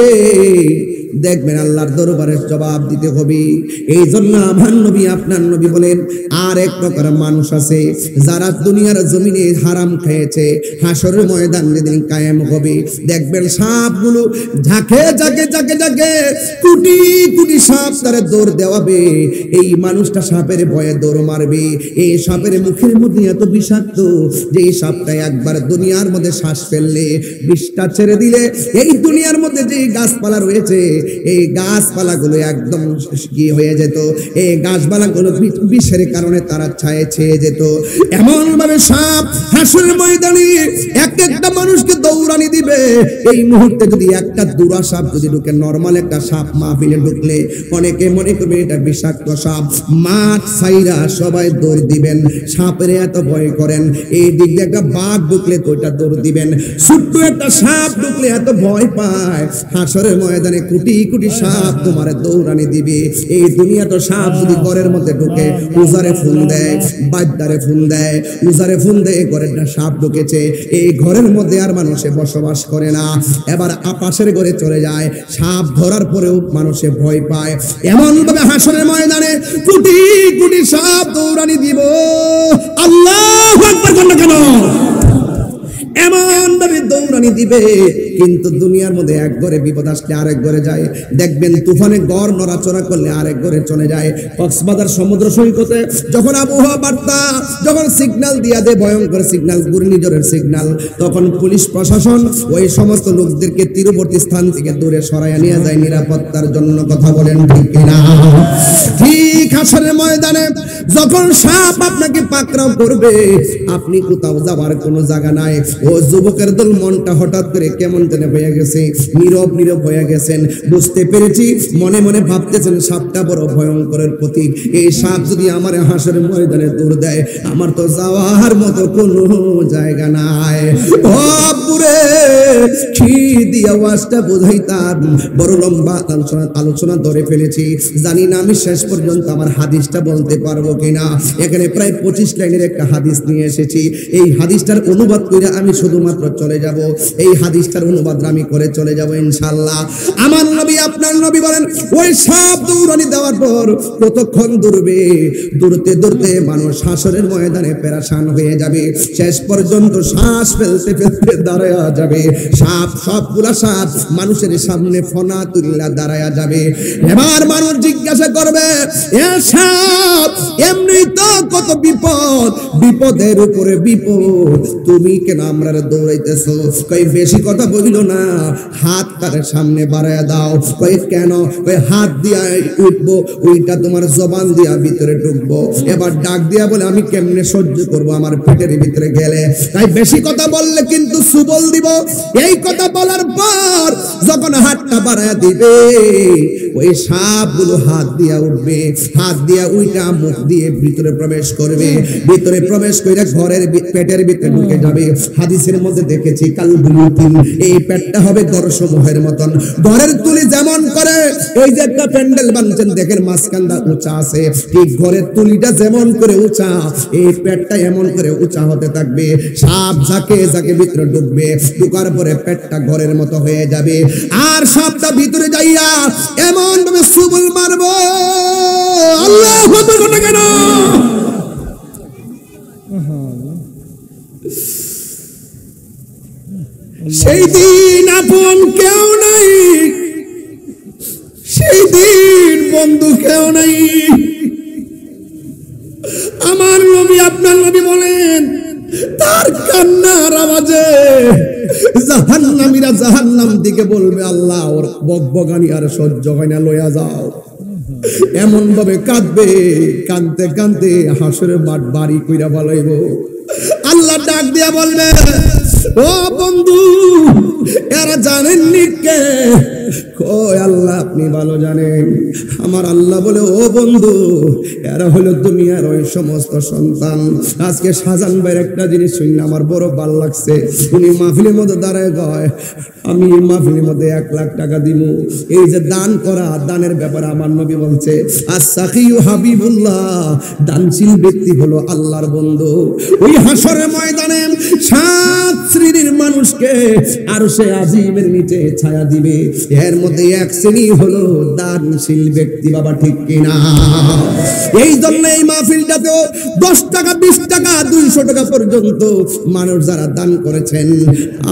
দেখবেন আল্লাহর দরবারে জবাব দিতে হবে। এই জন্য আমার নবী আপনার নবী বলেন, আর এক প্রকার মানুষ আছে যারা দুনিয়ার জমিনে হারাম খেয়েছে, হাসরের ময়দান যেদিন কায়েম হবে, দেখবেন সাপগুলো ঝাঁকে ঝাঁকে ঝাঁকে ঝাঁকে কোটি কোটি সাপ তারা দৌড় দেওয়াবে। এই মানুষটা সাপের ভয়ে দৌড় মারবে। এই সাপের মুখের মধ্যে এত বিষাক্ত যে এই সাপটা একবার দুনিয়ার মধ্যে শ্বাস ফেললে, বিষটা ছেড়ে দিলে, এই দুনিয়ার মধ্যে যে গাছপালা রয়েছে, এই গাছপালাগুলো একদম কি হয়ে যেত, এই গাছপালাগুলো বিষের কারণে তারা ছায়ে ছেয়ে যেত। এমন ভাবে সাপ হাসরের ময়দানে এক একটা মানুষকে দৌড়ানি দিবে। এই মুহূর্তে যদি একটা দুরা সাপ যদি ঢুকে, নরমাল একটা সাপ মাহফিলে ঢুকলে অনেকে মনে করবে এটা বিষাক্ত সাপ, মাঠ ছাইরা সবাই দৌড় দিবেন, সাপের এত ভয় করেন। এই দিক দিয়ে একটা বাঘ ঢুকলে তো ওইটা দৌড় দিবেন, ছোট্ট একটা সাপ ঢুকলে এত ভয় পায়। হাসরের ময়দানে কোটি কোটি সাপ তোমার দৌড়ানি দিবে। এই দুনিয়া তো সাপ যদি ঘরের মধ্যে ঢুকে, উজারে ফোন দেয়, বাদ্দারে ফোন দেয়, উজারে ফোন দেয়, ঘরের সাপ ঢুকেছে, এই ঘরের মধ্যে আর মানুষে বসবাস করে না। এবার পাশের ঘরে চলে যায়, সাপ ধরার পরেও মানুষে ভয় পায়। এমন ভাবে হাসরের ময়দানে কোটি কোটি সাপ দৌড়ানি দিব। আল্লাহু আকবার বলেন না কেন? এমন ভাবে দৌড়ানি দিবে, কিন্তু দুনিয়ার মধ্যে এক ঘরে বিপদ আসলে আরেক ঘরে যায়। দেখবেন তুফানে গড় নড়াচড়া করলে আরেক ঘরে চলে যায়। কক্সবাজার সমুদ্র সৈকতে যখন আবহাওয়া বার্তা, যখন সিগন্যাল দিয়া দেয়, ভয়ঙ্কর সিগন্যাল, ঘূর্ণিঝড়ের সিগন্যাল, তখন পুলিশ প্রশাসন ওই সমস্ত লোকদেরকে তীরবর্তী স্থান থেকে দূরে সরাইয়া নিয়ে যায় নিরাপত্তার জন্য। কথা বলেন ঠিক কিনা? ঠিক হাসরের ময়দানে যখন সাপ আপনাকে পাকড়াও করবে, আপনি কোথাও যাবার কোনো জায়গা নাই। ও যুবকের দল মনটা হঠাৎ করে কেমন যেন হয়ে গেছে, নীরব নীরব হয়ে গেছেন। বুঝতে পেরেছি, মনে মনে ভাবতেছেন সাপটা বড় ভয়ঙ্করের প্রতীক। এই সাপ যদি আমার হাসরের ময়দানে দৌড় দেয়, আমার তো যাওয়ার মতো কোনো জায়গা নাই। ও পুরে কি দিয়ে আওয়াজটা বোঝাইতাম, বড় লম্বা আলোচনা ধরে ফেলেছি। জানি না আমি শেষ পর্যন্ত আমার হাদিসটা বলতে পারবো কিনা। এখানে প্রায় 25 লাইনের একটা হাদিস নিয়ে এসেছি। এই হাদিসটার অনুবাদ করে আমি শুধুমাত্র চলে যাব। এই হাদিসটার অনুবাদ আমি করে চলে যাব ইনশাআল্লাহ। আমার নবী আপনার নবী বলেন, ওই সাপ দৌড়ানি দেওয়ার পর কতক্ষণ দৌড়বে, দৌড়তে দৌড়তে মানুষ হাসরের ময়দানে পেরেশান হয়ে যাবে। শেষ পর্যন্ত শ্বাস ফেলতে ফেলতে দাঁড়ায় যাবে। সাপ, সবগুলা সাপ মানুষের সামনে ফনা তুলিয়া দাঁড়ায় যাবে। এবার মানুষ জিজ্ঞাসা করবে, এ সাপ, এমনি তো কত বিপদ, বিপদের উপরে বিপদ, তুমি কেন আমরা দৌড়াইতেছো? কই বেশি কথা বলিল না, হাত তার সামনে বাড়ায় দাও। কই কেন? কই হাত দিয়া উঠবো, ওইটা তোমার জবান দিয়া ভিতরে ঢুকবো। এবার ডাক দিয়া বলে, আমি কেমনে সহ্য করবো আমার পেটের ভিতরে গেলে? তাই বেশি কথা বললে কিন্তু সুবল দিব। এই কথা বলার পর যখন হাতটা বাড়ায় দিবে, ওই সাপগুলো হাত দিয়া উঠবে, হাত দিয়া উইটা মুখ দিয়ে ভিতরে প্রবেশ করবে। ভিতরে প্রবেশ করে ঘরের পেটের ভিতরে ঢুকে যাবে। হাদিসের মধ্যে দেখেছি কালবুলুতিন, এই পেটটা হবে ঘরসমূহের মতন। ঘরের তুলি যেমন করে, এই যে একটা প্যান্ডেল বানছেন দেখেন মাঝখানটা উঁচা আছে, ঠিক ঘরের তুলিটা যেমন করে উঁচা, এই পেটটা এমন করে উঁচা হতে থাকবে। সাপ যাকে যাকে ভিতরে ঢুকবে, ঢুকার পরে পেটটা ঘরের মতো হয়ে যাবে। আর সাপটা ভিতরে যাইয়া এমন ভাবে সুবল মারবো, আল্লাহু আকবার না কেন? সেই দিন আপন কেউ নাই, সেই দিন বন্ধু কেউ নাই। আমার নবী আপনার নবী বলেন তার কান্নার আওয়াজে জাহান্নামীরা জাহান্নাম দিকে বলবে আল্লাহ ওর বকবকানি আর সহ্য হয় না, লইয়া যাও। এমন ভাবে কাঁদবে, কাঁদতে কাঁদতে হাসরের মাঠ বাড়ি কইরা বলাইব। আল্লাহ ডাক দিয়া বলবে ও বন্ধু এরা জানেননি কে? কই আল্লাহ আপনি ভালো জানেন। আমার আল্লাহ বলে ও বন্ধু এরা হলো দুনিয়ার ওই সমস্ত সন্তান। আজকে শাহজাহান ভাইয়ের একটা জিনিস শুনে আমার বড় ভালো লাগছে। উনি মাহফিলের মধ্যে দাঁড়ায় কয় আমি মাহফিলের মধ্যে 1 লাখ টাকা দিব। এই যে দান করা, দানের ব্যাপারে আমার নবী বলছে আস-সাখিয়ু হাবিবুল্লাহ, দানশীল ব্যক্তি হলো আল্লাহর বন্ধু। ওই হাসরের ময়দানে 7 শ্রেণীর মানুষকে আরশে আজিমের নিচে ছায়া দিবে। এর মধ্যে 1 শ্রেণী হলো দানশীল ব্যক্তি। বাবা ঠিক কিনা? এই জন্য এই মাহফিলটাতেও 10 টাকা 20 টাকা 200 টাকা পর্যন্ত মানুষ যারা দান করেছেন,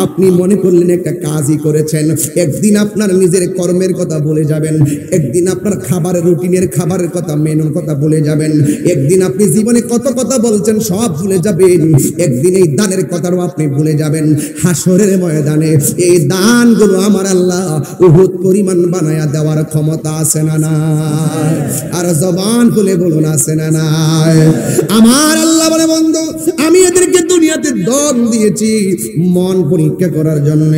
আপনি মনে করলেন একটা কাজই করেছেন। একদিন আপনার নিজের কর্মের কথা ভুলে যাবেন, একদিন আপনার খাবারের রুটিনের খাবারের কথা, মেনুর কথা ভুলে যাবেন, একদিন আপনি জীবনে কত কথা বলছেন সব ভুলে যাবেন, একদিন এই দানের কথাও আপনি ভুলে যাবেন। হাসরের ময়দানে এই দানগুলো আমার আল্লাহ উহুদ পরিমাণ বানায়া দেওয়ার ক্ষমতা আছে না নাই? আর জবান খুলে বলুন আছে না নাই? আমার আল্লাহ বলে বন্ধু আমি এদেরকে দুনিয়াতে দান দিয়েছি মন পরীক্ষা করার জন্য।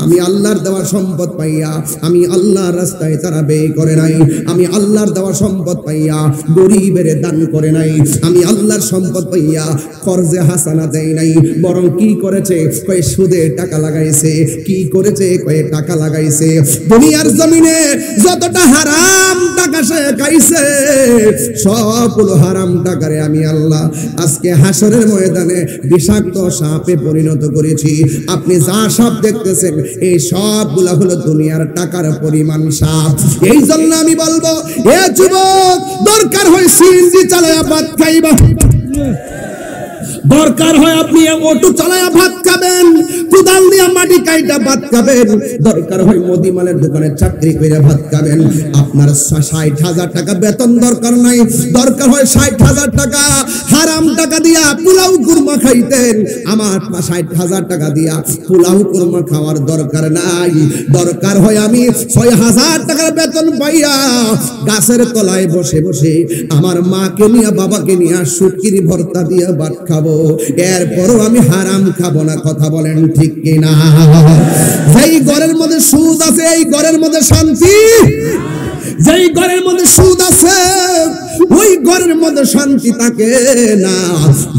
আমি আল্লাহর দেওয়া সম্পদ পাইয়া আমি আল্লাহর রাস্তায় তারা ব্যয় করে নাই। আমি আল্লাহর দেওয়া সম্পদ পাইয়া গরিবের দান করে নাই। আমি আল্লাহর সম্পদ পাইয়া কর্জে হাসানা দেয় নাই। বরং কি করেছে? কয়ে সুদে টাকা লাগাইছে। কি করেছে? কয়ে টাকা লাগাইছে। দুনিয়ার জমিনে যতটা হারাম টাকা সে খাইছে সবগুলো হারাম টাকারে আমি আল্লাহ আজকে হাসরের ময়দানে বিষাক্ত সাপে পরিণত করেছি। আপনি যা সাপ দেখতেছেন এই সবগুলা হলো দুনিয়ার টাকার পরিমাণ সাপ। এই জন্য আমি বলবো এ যুবক দরকার হয় সিএনজি চালায়া ভাত খাইবা, দরকার হয় আপনি অটো চালায়া ভাত খাবেন, কুদাল দিয়া মাটি কাইটা ভাত খাবেন, দরকার হয় মুদিমালের দোকানে চাকরি করে ভাত খাবেন। আপনার 60,000 টাকা বেতন দরকার নাই, দরকার হয় 60,000 টাকা হারাম টাকা দিয়া পোলাও কুরমা খাইতেন। আমার 60,000 টাকা দিয়া পোলাও কুরমা খাওয়ার দরকার নাই। দরকার হয় আমি 6,000 টাকার বেতন পাইয়া গাছের তলায় বসে বসে আমার মাকে নিয়ে বাবাকে নিয়ে শুটকির ভর্তা দিয়ে ভাত খাবো। এরপরও আমি হারাম খাবো না। কথা বলেন ঠিক কিনা? যেই ঘরের মধ্যে সুদ আছে এই ঘরের মধ্যে শান্তি, যেই ঘরের মধ্যে সুদ আছে ওই ঘরের মধ্যে শান্তি থাকে না।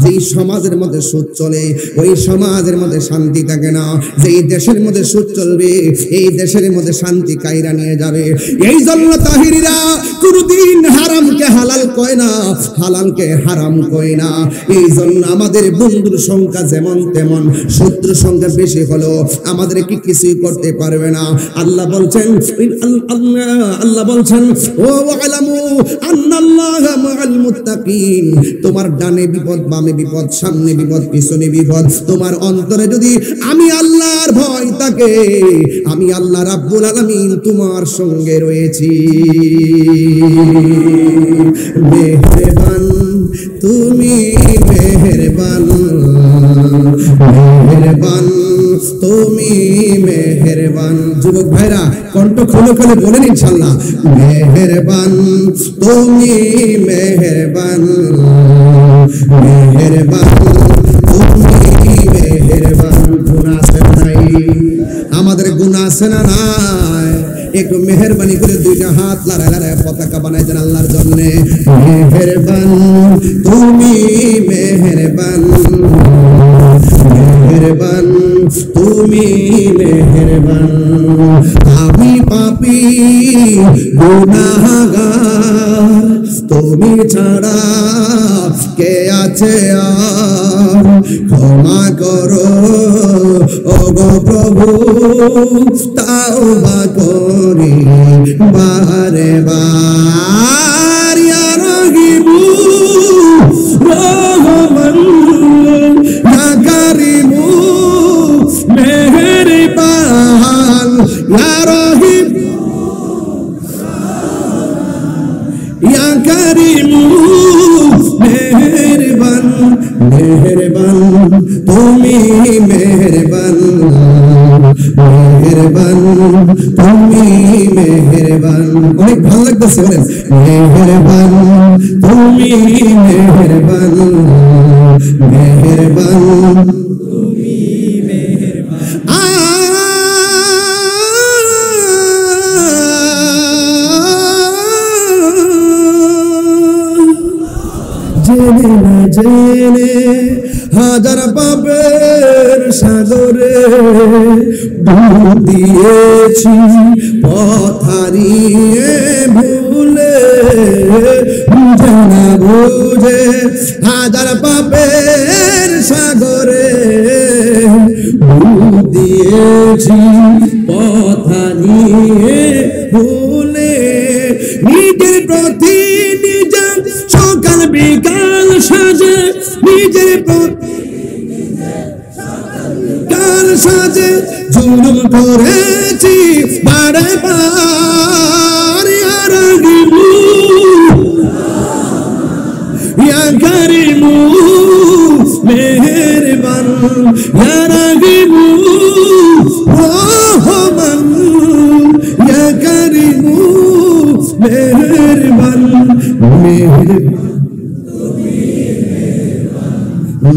যেই সমাজের মধ্যে সুদ চলে ওই সমাজের মধ্যে শান্তি থাকে না। যেই দেশের মধ্যে সুদ চলবে এই দেশের মধ্যে শান্তি কায়রা নিয়ে যাবে। এই জন্য তাহিরিরা কোনদিন হারামকে হালাল কয় না, হালালকে হারাম কয় না। এই জন্য আমাদের বন্ধুর সংখ্যা যেমন তেমন, শত্রুর সংখ্যা বেশি হলো আমাদের কি কিছুই করতে পারবে না। আল্লাহ বলছেন আল্লাহ বলছেন ও আলামু আন্নাল্লাহা মাআল মুত্তাকিন। তোমার ডানে বিপদ, বামে বিপদ, সামনে বিপদ, পিছনে বিপদ, তোমার অন্তরে যদি আমি আল্লাহর ভয় থাকে, আমি আল্লাহ রাব্বুল আলামিন তোমার সঙ্গে রয়েছি। মেহেরবান তুমি মেহেরবান, মেহেরবান তুমি মেহেরবান। যুবক ভাইরা কণ্ঠ খুলে খুলে বলেন ইনশাআল্লাহ মেহেরবান তুমি মেহেরবান, মেহেরবান তুমি মেহেরবান। গুনাহ আছে নাই? আমাদের গুনাহ আছে না নাই? একটু মেহেরবানি করে দুইটা হাত লড়াই লড়াই পতাকা বানাই দেন আল্লাহর জন্য। মেহেরবান তুমি মেহেরবান, মেহেরবান তুমি মেহেরবান। আমি পাপী গুনাহগার, তুমি ছাড়া কে আছে আর? ক্ষমা করো ওগো প্রভু, তাওবা করি বারে বার। ইয়া রাহিমু রহমান ইয়া কারিমু মেহেরবান, ইয়া রাহিম কারিমু মেহেরবান মেহেরবান তুমি মেহেরবান মেহেরবান তুমি মেহেরবান অনেক ভালো লাগতেছে বলেন মেহেরবান তুমি মেহেরবান মেহেরবান তুমি মেহেরবান জেনে না জেনে হাজার পাপের সাগরে ডুব দিয়েছি পথ হারিয়ে ভুলে বুঝে না বুঝে হাজার পাপের সাগরে ডুব দিয়েছি পথ হারিয়ে ভুলে নিজের প্রতি নিজের সকাল বিকাল সাজে নিজের কাল সাজে জুলুম করেছি বারে বার ইয়া রাগিবু ইয়া কারিমু মেহেরবান ইয়া রাগিবু রহমান ইয়া কারিমু মেহেরবান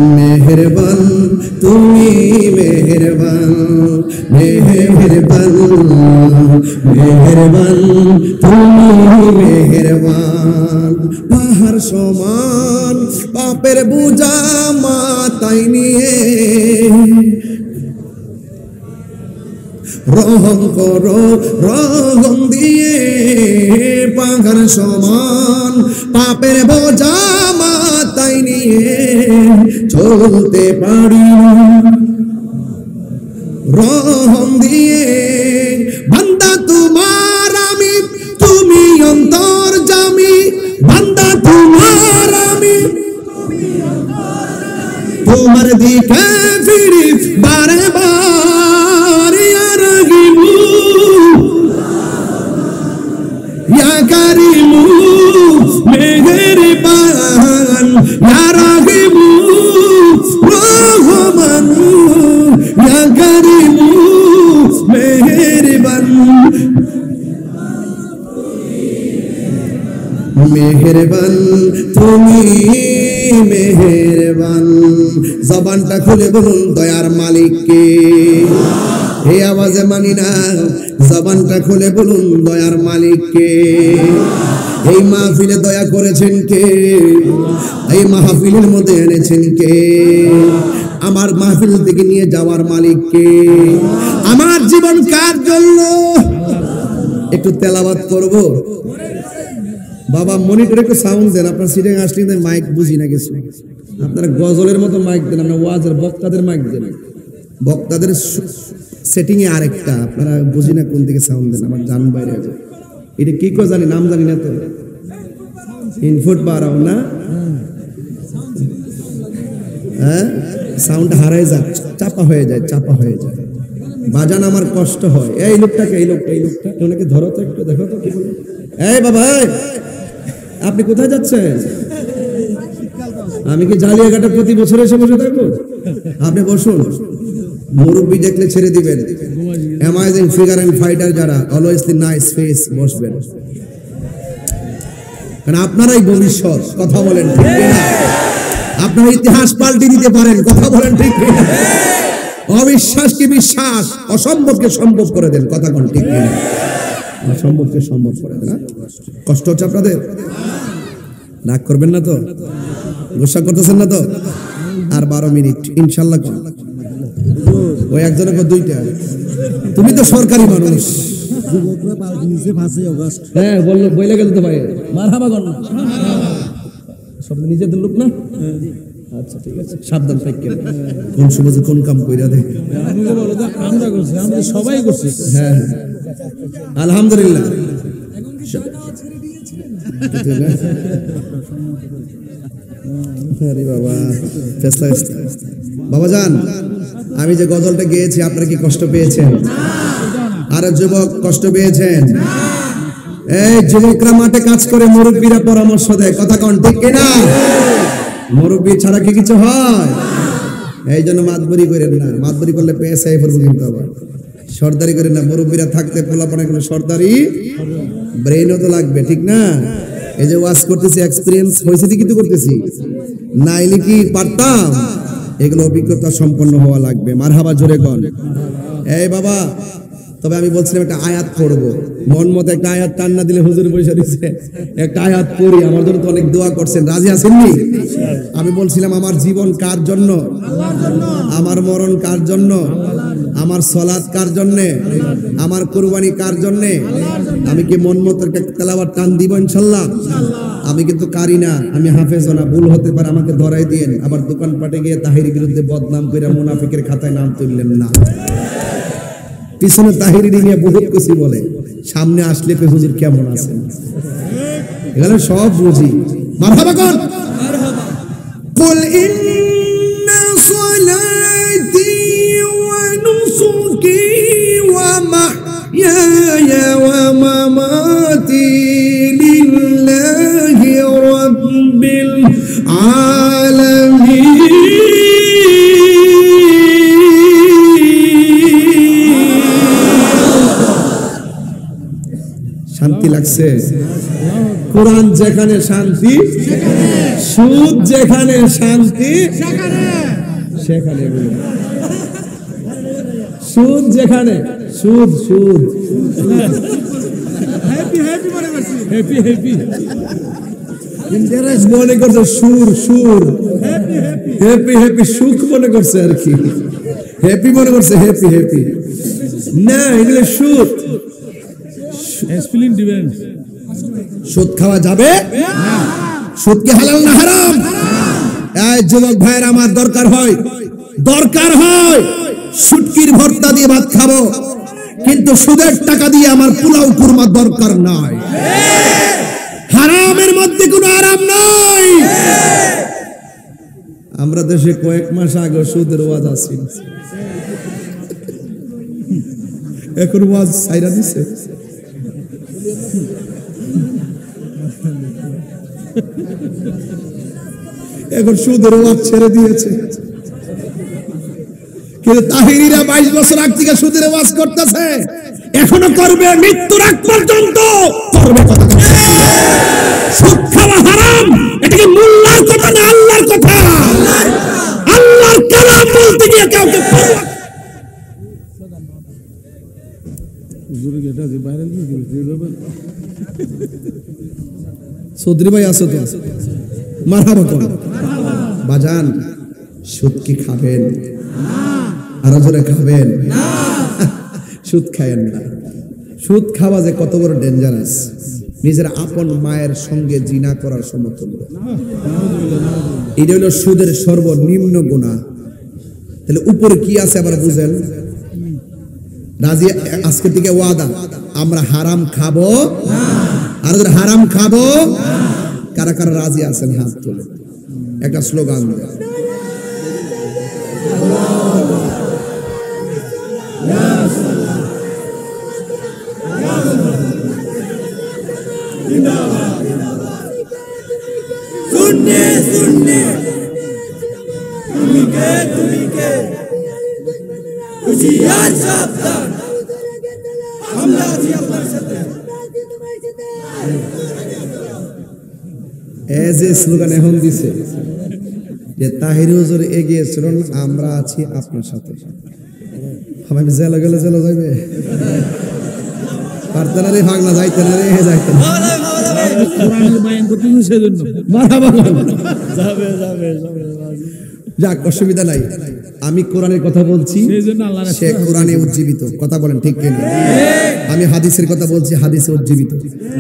মেহেরবান তুমি মেহেরবান মেহেরবান মেহেরবান তুমি মেহেরবান পাহাড় সমান পাপের বোঝা মাথায় নিয়ে রহম করো রহম দিয়ে পাহাড় সমান পাপের বোঝা মাথায় নিয়ে চলতে পারি রহম দিয়ে বান্দা তোমার আমি তুমি অন্তর্যামী বান্দা তোমার আমি তোমার দিকে ফিরি বারে বার ইয়া রাগিবু ইয়া কারিমু মেহেরবান ইয়া রাগিবু রহমান ইয়া কারিমু মেহেরবান মেহেরবান তুমি মেহেরবান জবানটা খুলে বলুন দয়ার মালিক কে এই আওয়াজে মানি না জবানটা খুলে বলুন দয়ার মালিক কে এই মাহফিলে দয়া করেছেন কে এই মাহফিলের মধ্যে এনেছেন কে আমার মাহফিল থেকে নিয়ে যাওয়ার মালিক কে আমার জীবন কার জন্য একটু তেলাওয়াত করব বাবা মনিটরে একটু সাউন্ড দেন আপনার সিটিং আসলে মাইক বুঝি না কিছু আপনারা গজলের মতো মাইক দেন আমরা ওয়াজের বক্তাদের মাইক দেন বক্তাদের সেটিং এ আরেকটা আপনারা বুঝি না কোন দিকে সাউন্ড দেন আমার জান বাইরে আছে এটা কি করে জানি নাম জানি না তো ইনপুট বাড়াও না হ্যাঁ সাউন্ড হারায় যায় চাপা হয়ে যায় বাজান আমার কষ্ট হয় এই লোকটাকে এই লোকটা ওনাকে ধরো তো একটু দেখো তো কি বলে এই বাবা আপনি কোথায় যাচ্ছেন আমি কি জালিয়াঘাটে প্রতি বছর এসে বসে থাকবো আপনি বসুন মুরব্বি দেখলে ছেড়ে দিবেন অ্যামাজিং ফিগার এন্ড ফাইটার যারা অলওয়েজ দি নাইস ফেস বসবেন কারণ আপনারাই ভবিষ্যৎ কথা বলেন ঠিক না আপনারা ইতিহাস পাল্টে দিতে পারেন কথা বলেন ঠিক না অবিশ্বাসকে বিশ্বাস অসম্ভবকে সম্ভব করে দেন কথা কোন ঠিক না অসম্ভবকে সম্ভব করে দেন কষ্ট হচ্ছে আপনাদের রাগ করবেন না তো গুসা করতেছেন না তো আর 12 মিনিট ইনশাআল্লাহ ওই একজনের পর দুইটা তুমি তো সরকারি মানুষ হ্যাঁ বললো বইলে গেল তো ভাই মারহাবা কর না সব নিজেদের লোক না আচ্ছা ঠিক আছে সাবধান থাকেন কোন সময় কোন কাম কইরা দেখ আমরা করছি আমরা সবাই করছি হ্যাঁ আলহামদুলিল্লাহ আরে বাবা বাবা জান আমি যে গজলটা গেয়েছি আপনারা কি কষ্ট পেয়েছেন আর যুবক কষ্ট পেয়েছেন এই যুবকরা মাঠে কাজ করে, মুরব্বীরা পরামর্শ দেয়, কথা কোন ঠিক কিনা? মুরব্বী ছাড়া কি কিছু হয়? এই জন্য মাতবরি করেন না, মাতবরি করলে পেশায় পড়বো কিন্তু আবার। সর্দারি করেন না, মুরব্বীরা থাকতে পোলাপনা কিন্তু সর্দারি ব্রেইনও তো লাগবে, ঠিক না? এই যে ওয়াজ করতেছি, এক্সপিরিয়েন্স হয়েছে কি কিছু করতেছি, নাইলে কি পারতাম? এগুলো অভিজ্ঞতা সম্পন্ন হওয়া লাগবে। মারহাবা জোরে কন। এই বাবা, তবে আমি বলছিলাম একটা আয়াত পড়বো, মন মতো একটা আয়াত টান না দিলে হুজুর বসে দিচ্ছে, একটা আয়াত পড়ি। আমার জন্য তো অনেক দোয়া করছেন, রাজি আছেননি? আমি বলছিলাম আমার জীবন কার জন্য, আমার মরণ কার জন্য, আমার সালাত কার জন্য, আমার কুরবানি কার জন্য? আমি কি মন মতো একটা তেলাওয়াত টান দিব ইনশাআল্লাহ? আমি কিন্তু কারি না, আমি হাফেজ না, ভুল হতে পারে, আমাকে ধরাই দিয়েন। আবার দোকানপাটে গিয়ে তাহিরির বিরুদ্ধে বদনাম করে মুনাফিকের খাতায় নাম তুললেন না। পিছনে তাহিরি নিয়ে বহুত কিছু বলে, সামনে আসলে হুজুর কেমন আছেন, এগুলো সব বুঝি। মারহাবা কোন। কুল ইন্না সালাতি ওয়া নুসুকি ওয়া মাহইয়ায়া ওয়া মামাতি লিল্লাহি রাব্বিল আলামিন। শান্তি লাগছে? কোরআন যেখানে শান্তি, সুদ যেখানে শান্তি সেখানে, সুদ যেখানে, সুদ সুদ মনে করছে, সুর সুর, হ্যাপি হ্যাপি সুখ মনে করছে আর কি, হ্যাপি মনে করছে, হ্যাপি হ্যাপি না, এগুলো সুদ। সুদ খাওয়া যাবে? সুদ কি হালাল না হারাম? এই যুবক ভাইয়ের আমার দরকার হয় শুটকির ভর্তা দিয়ে ভাত খাবো, কিন্তু সুদের টাকা দিয়ে আমার পোলাও কুরমা দরকার নাই। হারামের মধ্যে কোনো আরাম নাই। আমরা দেশে কয়েক মাস আগে সুদের ওয়াজ আছে, এখন ওয়াজ ছাইরা দিছে। এখন সুদের ওয়াজ ছেড়ে দিয়েছে, কিন্তু তাহিরিরা 22 বছর আগ থেকে সুদের ওয়াজ করতেছে, এখনো করবে, মৃত্যুর আগ পর্যন্ত করবে। সুদ খাওয়া হারাম, এটা কি মোল্লার কথা না আল্লাহর কথা? আল্লাহর কালাম বলতে গিয়ে কাউকে চৌধুরী ভাই আছো তো? মারহাবা কোন। বাজান, সুদ কি খাবেন? আরো জোরে খাবেন? সুদ খায়েন না। সুদ খাওয়া যে কত বড় ডেঞ্জারাস, নিজের আপন মায়ের সঙ্গে জিনা করার সমতুল্য। এটা হলো সুদের সর্বনিম্ন গুনাহ। তাহলে উপরে কি আছে আবার বুঝেন? রাজি? আজকে থেকে ওয়াদা, আমরা হারাম খাবো আর হারাম খাবো। কারা কারা রাজি আছেন হাত তুলে একটা স্লোগান দেয়। सुनने सुनने তুমি কে হুশিয়ার সাবধান, আমরা আছি আপনার সাথে। এই যে স্লোগান এখন দিছে যে তাহিরি হুজুর এগিয়ে চলুন, আমরা আছি আপনার সাথে। আমি জেলা গেলে জেলা যাইবে, পারতেন রে ভাগনা, যাইতেন রে যাইতেন। যাক, অসুবিধা নাই, আমি কোরআনের কথা বলছি, সে কোরআনে উজ্জীবিত। কথা বলেন ঠিক কিনা? আমি হাদিসের কথা বলছি, হাদিসে উজ্জীবিত।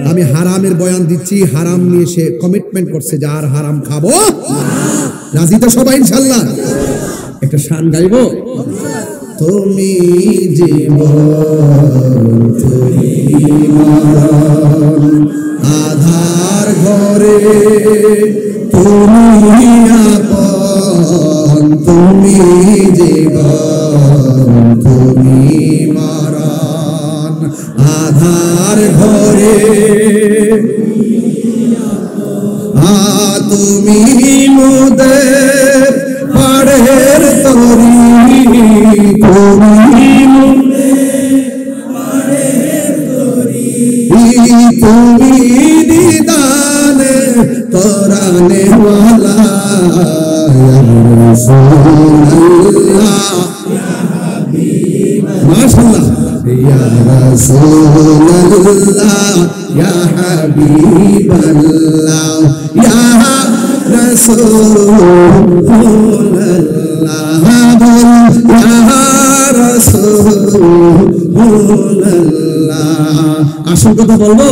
আমি হারামের বয়ান দিচ্ছি, হারাম নিয়ে সে কমিটমেন্ট করছে যে আর হারাম খাবো। রাজি তো সবাই ইনশাআল্লাহ? একটা শান গাইবো। তুমি জীবন তুমি মরণ, আধার ঘরে তুমি আপন, তুমি জীবন তুমি মরণ, আধার ঘরে তুমি মোদের পাড়ের তরি, তুমি তুমি নিদানে কোরআনে ওয়ালা মাশাআল্লাহ ইয়া রাসূলুল্লাহ ইয়া হাবিবাল্লাহ ইয়া রাসূলুল্লাহ ইয়া রাসূলুল্লাহ। আসল কথা বলবো,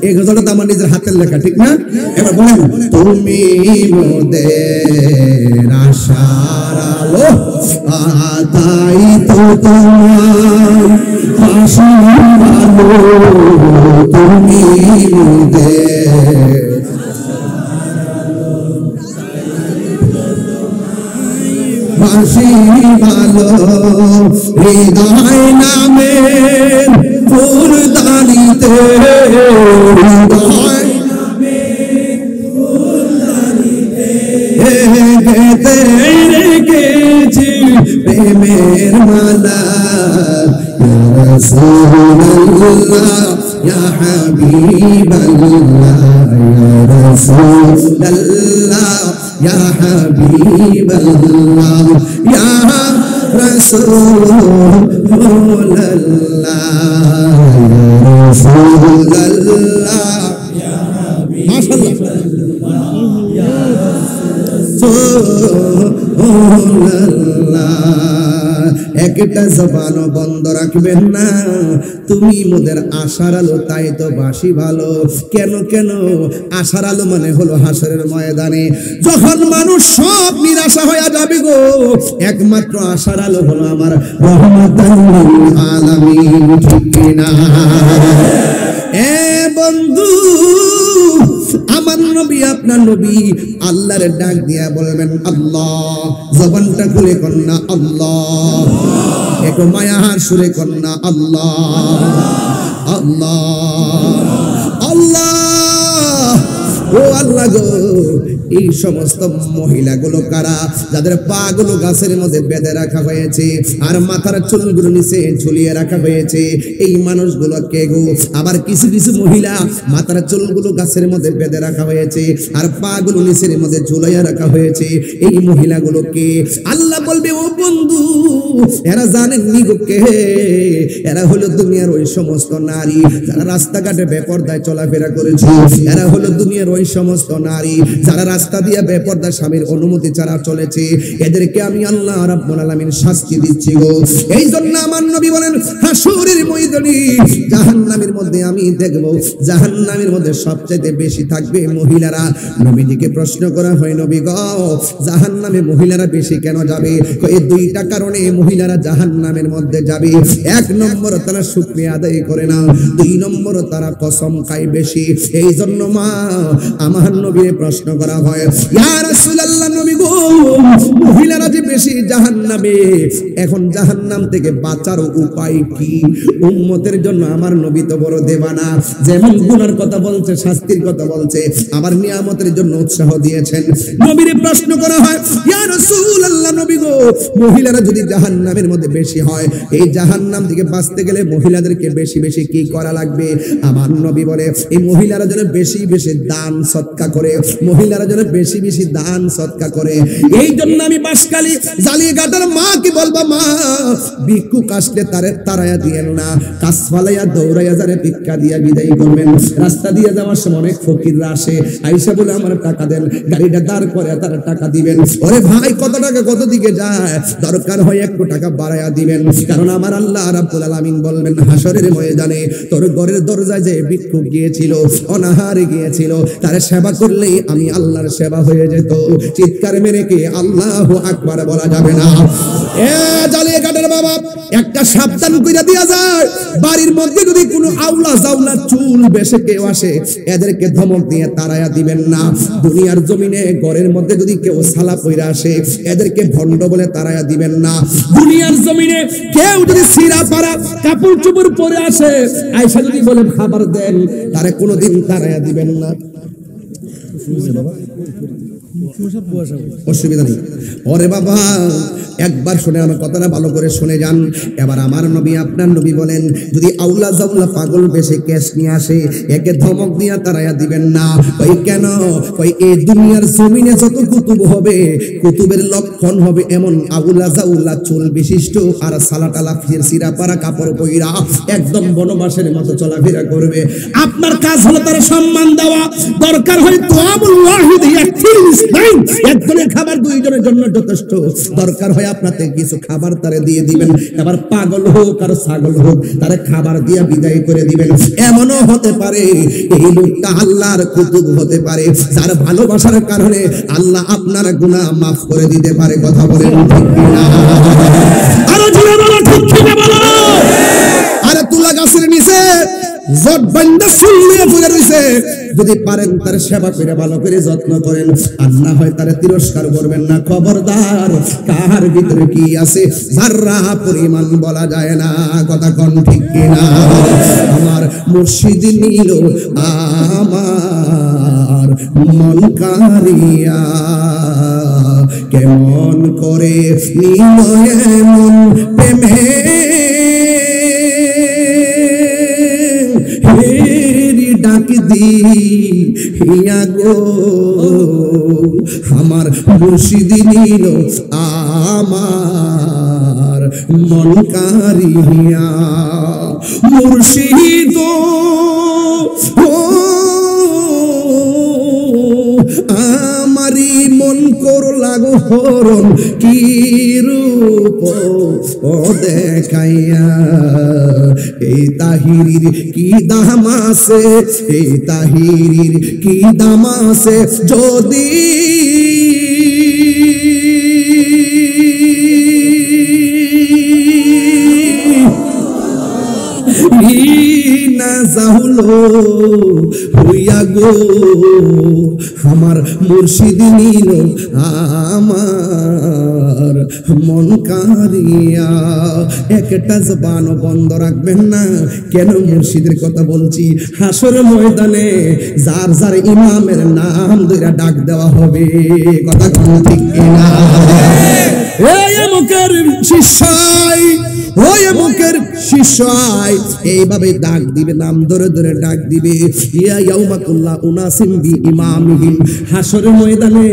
এই গজলটা তো আমার নিজের হাতের লেখা, ঠিক না? এবার বলেন, তুমি মোদের আশার আলো, তাই তো তোমার আশার আলো, তুমি মোদের বাসি ভালো, হৃদয় নামের ফুলদানিতে, হৃদয় গেতে রেখেছি প্রেমের মালা, ইয়া রাসূলুল্লাহ ইয়া হাবিবাল্লাহ, ইয়া রাসূলুল্লাহ ইয়া হাবিবাল্লাহ, ইয়া রাসূলুল্লাহ, ইয়া রাসূলুল্লাহ, মাশাআল্লাহ। একটা জবান বন্ধ রাখবেন না, তুমি মোদের আশার আলো, তাই তো বাসি ভালো। কেন কেন? আশার আলো মানে হলো হাসরের ময়দানে যখন মানুষ সব নিরাশা হয়ে যাবে গো, একমাত্র আশার আলো হলো আমার রহমাতুল আলামিন, ঠিক কিনা? এ বন্ধু, আমার নবী, আপনার নবী আল্লাহর ডাক দিয়া বলবেন আল্লাহ, জবানটা খুলে কন্যা আল্লাহ, একটু মায়ার সুরে কন্যা আল্লাহ আল্লাহ আল্লাহ। ও আল্লাহ গো, এই সমস্ত মহিলাগুলো কারা, যাদের পা গুলো গাছের মধ্যে বেঁধে রাখা হয়েছে আর মাথার চুলগুলো নিচে ঝুলিয়ে রাখা হয়েছে, এই মানুষগুলো কে গো? আবার কিছু কিছু মহিলা মাথার চুলগুলো গাছের মধ্যে বেঁধে রাখা হয়েছে আর পা গুলো নিচের মধ্যে ঝুলাইয়া রাখা হয়েছে, এই মহিলাগুলো কে? আল্লাহ বলবে, ও বন্ধু, এরা জানেননি গো কে? এরা হলো দুনিয়ার ওই সমস্ত নারী যারা রাস্তাঘাটে বেপরদায় চলাফেরা করেছে, এরা হলো দুনিয়ার ওই সমস্ত নারী যারা রাস্তা দিয়ে বেপরদা স্বামীর অনুমতি ছাড়া চলেছে, এদেরকে আমি আল্লাহ রাব্বুল আলামিন শাস্তি দিচ্ছি গো। এই জন্য আমার নবী বলেন, হাসরের ময়দানে জাহান্নামের মধ্যে আমি দেখব, জাহান্নামের মধ্যে সবচেয়ে বেশি থাকবে মহিলারা। নবীজিকে প্রশ্ন করা হয়, নবী গো, জাহান্নামে মহিলারা বেশি কেন যাবে? এই দুইটা কারণে মহিলারা জাহান্নামের মধ্যে যাবে। এক নম্বর, তারা শুকরিয়া আদায় করে না, দুই নম্বর, তারা কসম খায় বেশি। এই জন্য মা আমার নবীর প্রশ্ন করা হয়, ইয়া রাসূলুল্লাহ, নবী গো, মহিলারা যে বেশি জাহান্নামে, এখন জাহান্নাম থেকে বাঁচার উপায় কি? উম্মতের জন্য আমার নবী তো বড় দেবানা, যেমন গুনার কথা বলছে, শাস্তির কথা বলছে, আবার নিয়ামতের জন্য উৎসাহ দিয়েছেন। নবীর প্রশ্ন করা হয়, ইয়া রাসূলুল্লাহ, নবী গো, মহিলারা যদি জাহান্নামের মধ্যে বেশি হয়, এই জাহান্নাম থেকে বাঁচতে গেলে মহিলাদেরকে বেশি বেশি কি করা লাগবে? আমার নবী বলে, এই মহিলারা যেন বেশি বেশি দান সদকা করে, মহিলারা যেন বেশি বেশি দান সদকা করে। এই জন্য আমি বাসকালী জালিয়াঘাটের মা কি বলবো, মা ভিক্ষুক আসলে তারে তারায়া দিয়েন না, কাজ ফালাইয়া দৌড়াইয়া যারে ভিক্ষা দিয়া বিদায় করবেন। রাস্তা দিয়ে যাওয়ার সময় অনেক ফকিররা আসে, আইসা বলে আমার টাকা দেন, গাড়িটা দাঁড় করে তারা টাকা দিবেন। ওরে ভাই, কত টাকা কত দিকে যায়, দরকার হয় একটু টাকা বাড়াইয়া দিবেন, কারণ আমার আল্লাহ রাব্বুল আলামিন বলবেন, হাসরের ময়দানে তোর ঘরের দরজায় যে ভিক্ষুক গিয়েছিল, অনাহারে গিয়েছিল, তারে সেবা করলেই আমি আল্লাহর সেবা হয়ে যেত। চিৎকার মেরে কি আল্লাহু আকবার বলা যাবে না? এ জালিয়াঘাটের বাবা, একটা সাবধান কইরা দিয়া যায়, বাড়ির মধ্যে যদি কোনো আউলা জাউলা চুল বেশে কেউ আসে, এদেরকে ধমক দিয়ে তাড়ায়া দিবেন না। দুনিয়ার জমিনে ঘরের মধ্যে যদি কেউ সালা পইরা আসে, এদেরকে ভণ্ড বলে তাড়ায়া দিবেন না। দুনিয়ার জমিনে কেউ যদি সিরা পারা কাপড় চোপড় পরে আসে, আয়েশা যদি বলে খাবার দেন, তারে কোনোদিন তাড়ায়া দিবেন না। অসুবিধা নেই। ওরে বাবা, একবার শুনে আমার কথাটা ভালো করে শুনে যান। এবার আমার নবী আপনার নবী বলেন, যদি আউলা জাউলা পাগল বেশে কেস নিয়ে আসে, একে ধমক দিয়া তারাইয়া দিবেন না। ওই কেন? ওই এই দুনিয়ার জমিনে যত কুতুব হবে, কুতুবের লক্ষণ হবে এমন আউলা জাউলা চুল বিশিষ্ট আর সালাটালা সিরা পারা কাপড় পইরা একদম বনবাসের মতো চলাফেরা করবে। আপনার কাজ হলো তার সম্মান দেওয়া। দরকার হয় তোয়াবুল ওয়াহিদ ইয়াকফিস নাইন, একজনের খাবার দুইজনের জন্য যথেষ্ট। দরকার হয় আপনাকে কিছু খাবার তারে দিয়ে দিবেন। এবার পাগল হোক আর ছাগল হোক, তারে খাবার দিয়ে বিদায় করে দিবেন। এমনও হতে পারে এই লোকটা আল্লাহর কুতুব হতে পারে, যার ভালোবাসার কারণে আল্লাহ আপনার গুনাহ মাফ করে দিতে পারে। কথা বলেন ঠিক কিনা? আরো জোরে বলো ঠিক কিনা বলো। আরে তুলা গাছের নিচে জট বান্দা ফুলিয়ে পড়ে রইছে, যদি পারেন তার সেবা করে ভালো করে যত্ন করেন, আর না হয় তার তিরস্কার করবেন না। খবরদার, কার ভিতরে কি আছে যাররা পরিমাণ বলা যায় না। কথা কোন ঠিক কিনা? আমার মুর্শিদ নিল আমার মন কারিয়া, কেমন করে নিল এমন প্রেমে ডাক দিয়া গো, আমার মুর্শিদ নিল আমার মন কারিয়া। মুর্শিদ আমারি মন করলা গো হরণ, কি রূপ ও দেখাইয়া। এই তাহিরির কি দাম আছে, এই তাহিরির কি দাম আছে, যদি না যাহলো হইয়া গো, আমার মুর্শিদ নিল আমার মন কারিয়া। একটা জবান বন্ধ রাখবেন না। কেন মুর্শিদের কথা বলছি? হাসর ময়দানে যার যার ইমামের নাম ধরে ডাক দেওয়া হবে। কথা কোন ঠিক কিনা? এই মুখের শিষ্যাই, ওই মুখের শিষ্যাই এইভাবে ডাক দিবে, নাম ধরে ধরে ডাক দিবে। ইয়া ইয়াউমাকুল্লাহ উনাসিম বি ইমামিহিম, হাসরের ময়দানে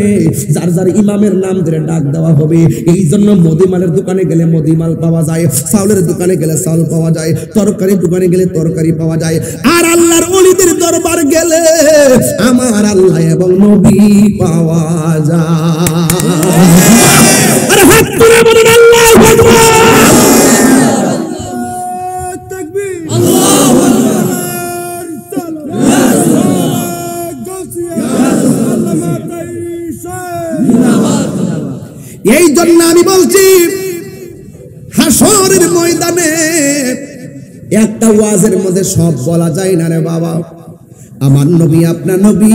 যার যার ইমামের নাম ধরে ডাক দেওয়া হবে। এই জন্য মদিমালের দোকানে গেলে মদিমাল পাওয়া যায়, চাউলের দোকানে গেলে চাউল পাওয়া যায়, তরকারির দোকানে গেলে তরকারি পাওয়া যায়। আর আল্লাহর ওলিদের দরবার গেলে আমার আল্লাহ এবং নবী পাওয়া যায়। আরে হাত তুলে বলেন আল্লাহু আকবার। এই জন্য আমি বলছি, হাসরের ময়দানে একটা ওয়াজের মধ্যে সব বলা যায় না রে বাবা। আমার নবী আপনার নবী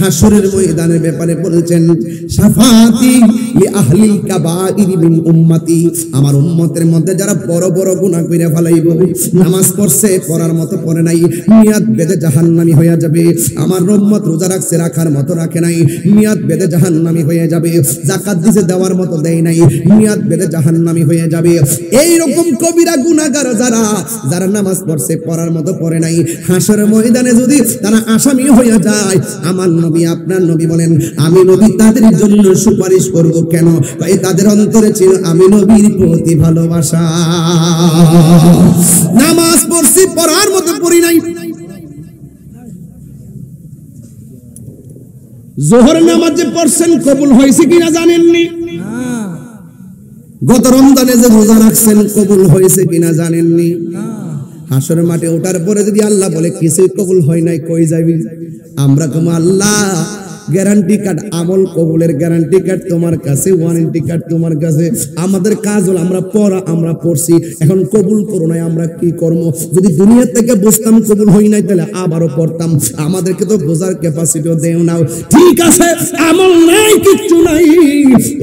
হাসরের ময়দানের ব্যাপারে বলেছেন, শাফাতি লি আহলিল কাবাইর মিন উম্মতি, আমার উম্মতের মধ্যে যারা বড় বড় গুনাহ কইরা ফেলাইব, নামাজ পড়ছে পড়ার মতো পড়ে নাই, নিয়াত বেঁধে জাহান্নামী হয়ে যাবে। আমার উম্মত রোজা রাখছে রাখার মতো রাখে নাই, নিয়াত বেঁধে জাহান্নামী হয়ে যাবে। যাকাত দিতে দেওয়ার মতো দেয় নাই, নিয়াত বেঁধে জাহান্নামী হয়ে যাবে। এই রকম কবিরা গুনাহগার যারা যারা নামাজ পড়ছে পড়ার মতো পড়ে নাই, হাসরের ময়দানে যদি তারা আসামি হয়ে যায়, আমার নবী আপনার নবী বলেন, আমি নবী তাদের জন্য সুপারিশ করব। কেন? ভাই তাদের অন্তরে ছিল আমি নবীর প্রতি ভালোবাসা। নামাজ পড়ছি পড়ার মতো পড়ি নাই, জোহর নামাজ যে পড়ছেন কবুল হয়েছে কিনা জানেননি? গত রমজানে যে রোজা রাখছেন কবুল হয়েছে কিনা জানেননি? হাসরের মাঠে ওঠার পরে যদি আল্লাহ বলে কিছুই কবুল হয় নাই, কই যাবি? আমরা কম আল্লাহ গ্যারান্টি কার্ড, আমল কবুলের গ্যারান্টি কার্ড তোমার কাছে, ওয়ারেন্টি কার্ড তোমার কাছে। আমাদের কাজ হলো আমরা পড়া, আমরা পড়ছি, এখন কবুল করো নাই, আমরা কি করবো? যদি দুনিয়া থেকে বুঝতাম কবুল হই নাই তাহলে আবারও পড়তাম। আমাদেরকে তো বোঝার ক্যাপাসিটিও দেও নাও। ঠিক আছে, আমল নাই, কিচ্ছু নাই,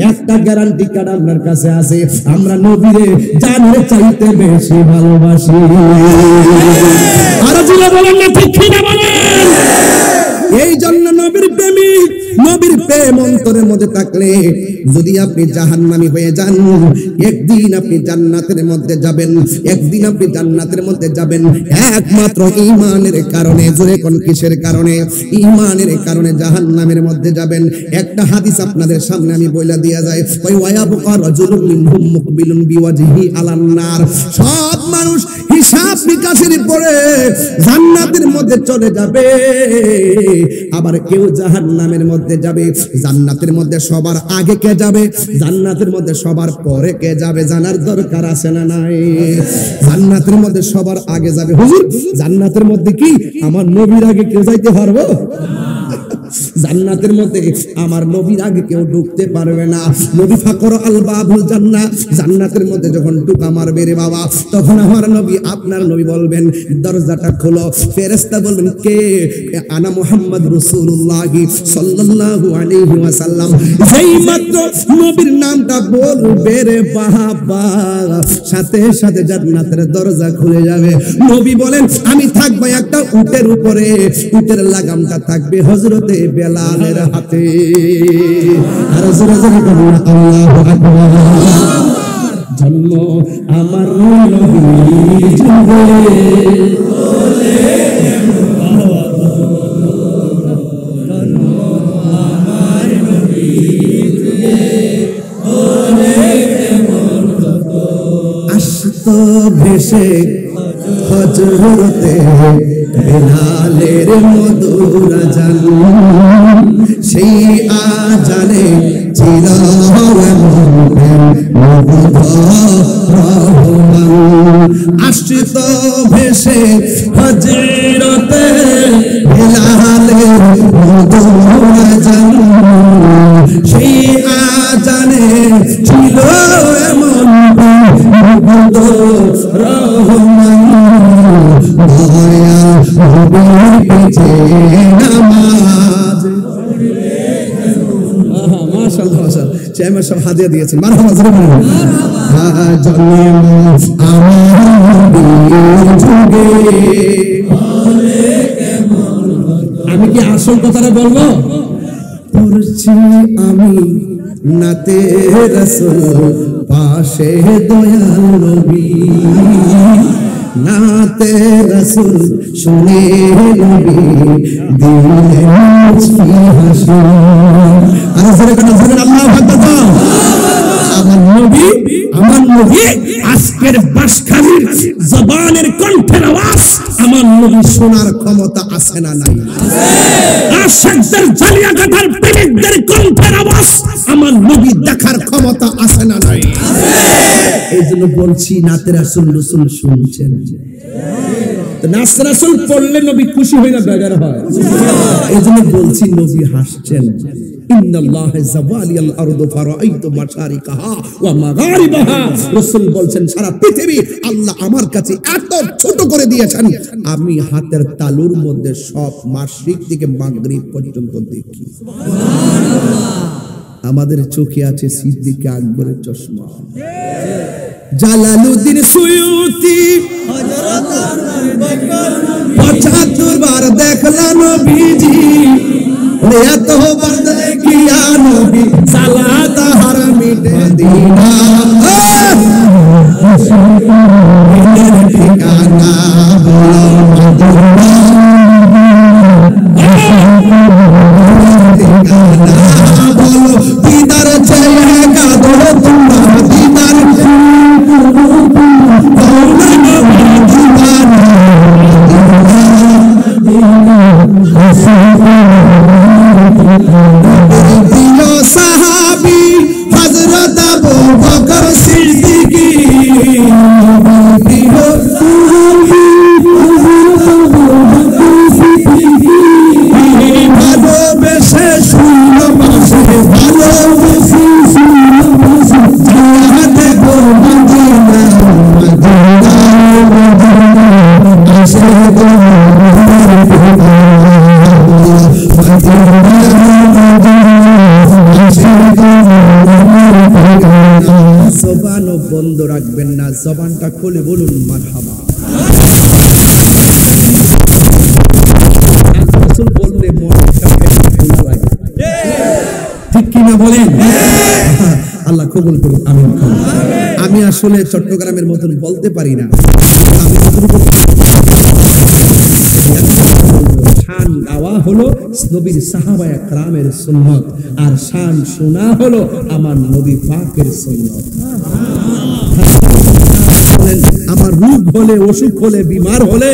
একটা গ্যারান্টি কার্ড আপনার কাছে আছে, আমরা নবীরে জানের চাইতে বেশি ভালোবাসি। আর যারা বলেন না ঠিক কিনা বলেন। এই জন্য নবীর প্রেমী প্রেম অন্তরের মধ্যে থাকলে যদি আপনি জাহান্নামী হয়ে যান, একদিন আপনি জান্নাতের মধ্যে যাবেন, একদিন আপনি জান্নাতের মধ্যে যাবেন একমাত্র ঈমানের কারণে। জোরে কোন কিসের কারণে? ঈমানের কারণে জাহান্নামের মধ্যে যাবেন। একটা হাদিস আপনাদের সামনে আমি বইলা দিয়া যাই, ওই ওয়ায়াবকা রাজুলুম মিনহুম মুকবিলুন বিওয়াজহি আলান নার। সব মানুষ হিসাব নিকাশের পরে জান্নাতের মধ্যে চলে যাবে, আবার কেউ জাহান্নামের মধ্যে যাবে। জান্নাতের মধ্যে সবার আগে কে যাবে, জান্নাতের মধ্যে সবার পরে কে যাবে জানার দরকার আছে না নাই? জান্নাতের মধ্যে সবার আগে যাবে। হুজুর জান্নাতের মধ্যে কি আমার নবীর আগে কেউ যাইতে পারবো? জান্নাতের মধ্যে আমার নবীর আগে কেউ ঢুকতে পারবে না। নবী ফাকর আল বাবুল জান্নাহ, জান্নাতের মধ্যে যখন ঢুকা মারবে রে বাবা, তখন আমার নবী, আপনার নবী বলবেন দরজাটা খোলো। ফেরেশতা বলবেন কে? আনা মুহাম্মদ রাসূলুল্লাহ সাল্লাল্লাহু আলাইহি ওয়াসাল্লাম। যেই মাত্র নবীর নামটা বলবে রে বাবা, সাথে সাথে জান্নাতের দরজা খুলে যাবে। নবী বলেন আমি থাকবো একটা উটের উপরে, উটের লাগামটা থাকবে হযরতে বেলালের হাতে। আর জোরে জোরে বলুন আল্লাহু আকবার। জন্ম আমার নবীর যুগে, আসতো ভেসে হযরতে বেলালের মধুর আযান, সেই আযানে ছিল রহমান। আসতো ভেসে হযরতে বেলালের মধুর আযান, সেই আযানে ছিল এমন রহমান। নামাজ মাশাআল্লাহ, চেয়ারম্যান সাহেব হাদিয়া দিয়েছেন। মারহাবা জোরে বলুন। জন্ম আমার যুগে, আমি কি আসল কথাটা বলবো? পড়ছি আমি নাতে রাসূল, পাশে দয়াল নবী, নাতে রাসূল শুনে নবী দিলে মুচকি হাসি। আর জোরে করে বলেন আল্লাহু আকবার। আমার নবী আজকের বাঁশখালীর জবানের কণ্ঠের আওয়াজ আমার নবী শোনার ক্ষমতা আছে না নাই? আশিকদের জালিয়াঘাটার প্রেমিকদের কণ্ঠের আওয়াজ আমার নবী দেখার ক্ষমতা আছে না নাই? এই জন্য বলছি নাতে রাসূল রাসূল শুনছেন। নাস রাসূল পড়লে নবী খুশি হয় না বেজার হয়? এই জন্য বলছি নবী হাসছেন। ইন্নাল্লাহা যাওয়ালিয়াল আরদু ফারাআইতু মাশারিকাহা ওয়া মাগারিবাহা। রাসূল বলছেন সারা পৃথিবী আল্লাহ আমার কাছে এত ছোট করে দিয়েছেন, আমি হাতের তালুর মধ্যে সব মাশরিক থেকে মাগরিব পর্যন্ত দেখি। সুবহানাল্লাহ। আমাদের চোখে আছে সিদ্দিক আকবরের চশমা। জালালউদ্দিন সুয়ুতি হযরত ৭৫ বার দেখলাম নবীজি, এত বার দেখিয়া নবী সালাত হার মিটে দিনা। ঠিকানা বলো মদিনা, ঠিকানা বলো দিদার চাইয়া কাঁদো তোমরা, দিদার সাহাবী হযরত আবু বকর সিদ্দিকী, ভালোবেসে শুনো বাসে, ভালোবেসে শুনো বাসে, চাঁদে গো মদিনা মদিনা আসে গো জবান বন্ধ রাখবেন না, জবানটা খুলে বলুন মারহাবা। রাসূল বললে মনটা খোলা লাগে। কিনা বলেন? আল্লাহ কবুল করুন, আমিন। আমি আসলে চট্টগ্রামের মতন বলতে পারি না, আমি যতটুকু শান গাওয়া হলো নবীর সাহাবায়ে কেরামের সুন্নাত, আর শান শোনা হলো আমার নবী পাকের সুন্নাত। আমার রোগ হলে, অসুখ হলে, বিমার হলে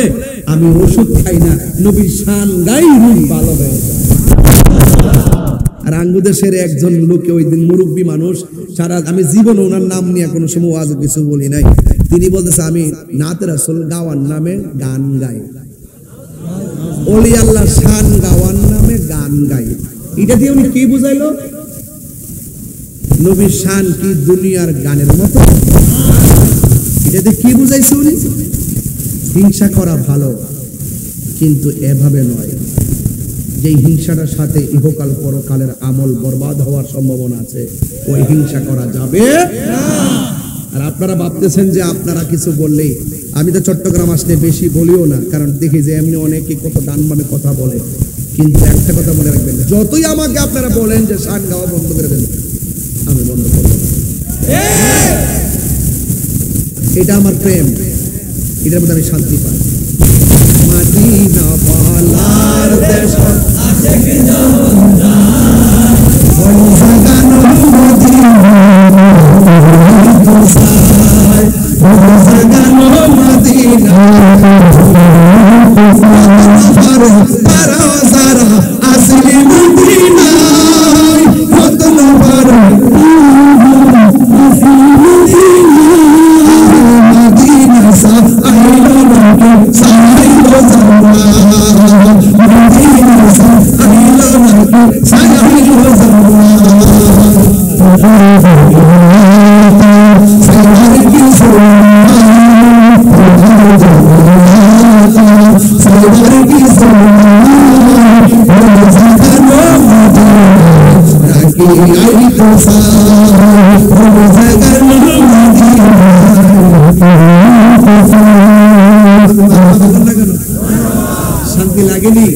আমি ওষুধ খাই না, নবীর শান গাই, রোগ ভালো হয়ে যায়। আর আঙ্গুদেশের একজন লোকে ওই দিন মুরব্বী মানুষ, সারা আমি জীবন ওনার নাম নিয়ে কোনো সময় আজ কিছু বলি নাই, তিনি বলতেছে আমি নাতে রাসূল গাওয়ার নামে গান গাই, ওলি আল্লাহ শান গাওয়ার নামে গান গাই। এটা দিয়ে উনি কি বুঝাইলো? নবীর শান কি দুনিয়ার গানের মতো? এটাতে কি বুঝাইছে উনি? হিংসা করা ভালো, কিন্তু এভাবে নয়। যে হিংসাটার সাথে ইহকাল পরকালের আমল বরবাদ হওয়ার সম্ভাবনা আছে, ওই হিংসা করা যাবে না। আর আপনারা ভাবতেছেন যে আপনারা কিছু বললেই, আমি তো চট্টগ্রাম আসলে বেশি বলিও না, কারণ দেখি যে এমনি অনেকে কত ডান বামে কথা বলে, কিন্তু একটা কথা মনে রাখবেন, যতই আমাকে আপনারা বলেন যে শান গাওয়া বন্ধ করে দেন, আমি বন্ধ করব না। এটা আমার প্রেম, এটার মধ্যে আমি শান্তি পাই। মদিনা পালার দেশ আশিক জাহান বলজাগানো মদিনা বলজাগানো মদিনা পারা সারা আসলি মদিনা কতল পারা মদিনা সা আইলো না সাইলো মদিনা সা আইলো না সাইলো শান্তি লাগেনি?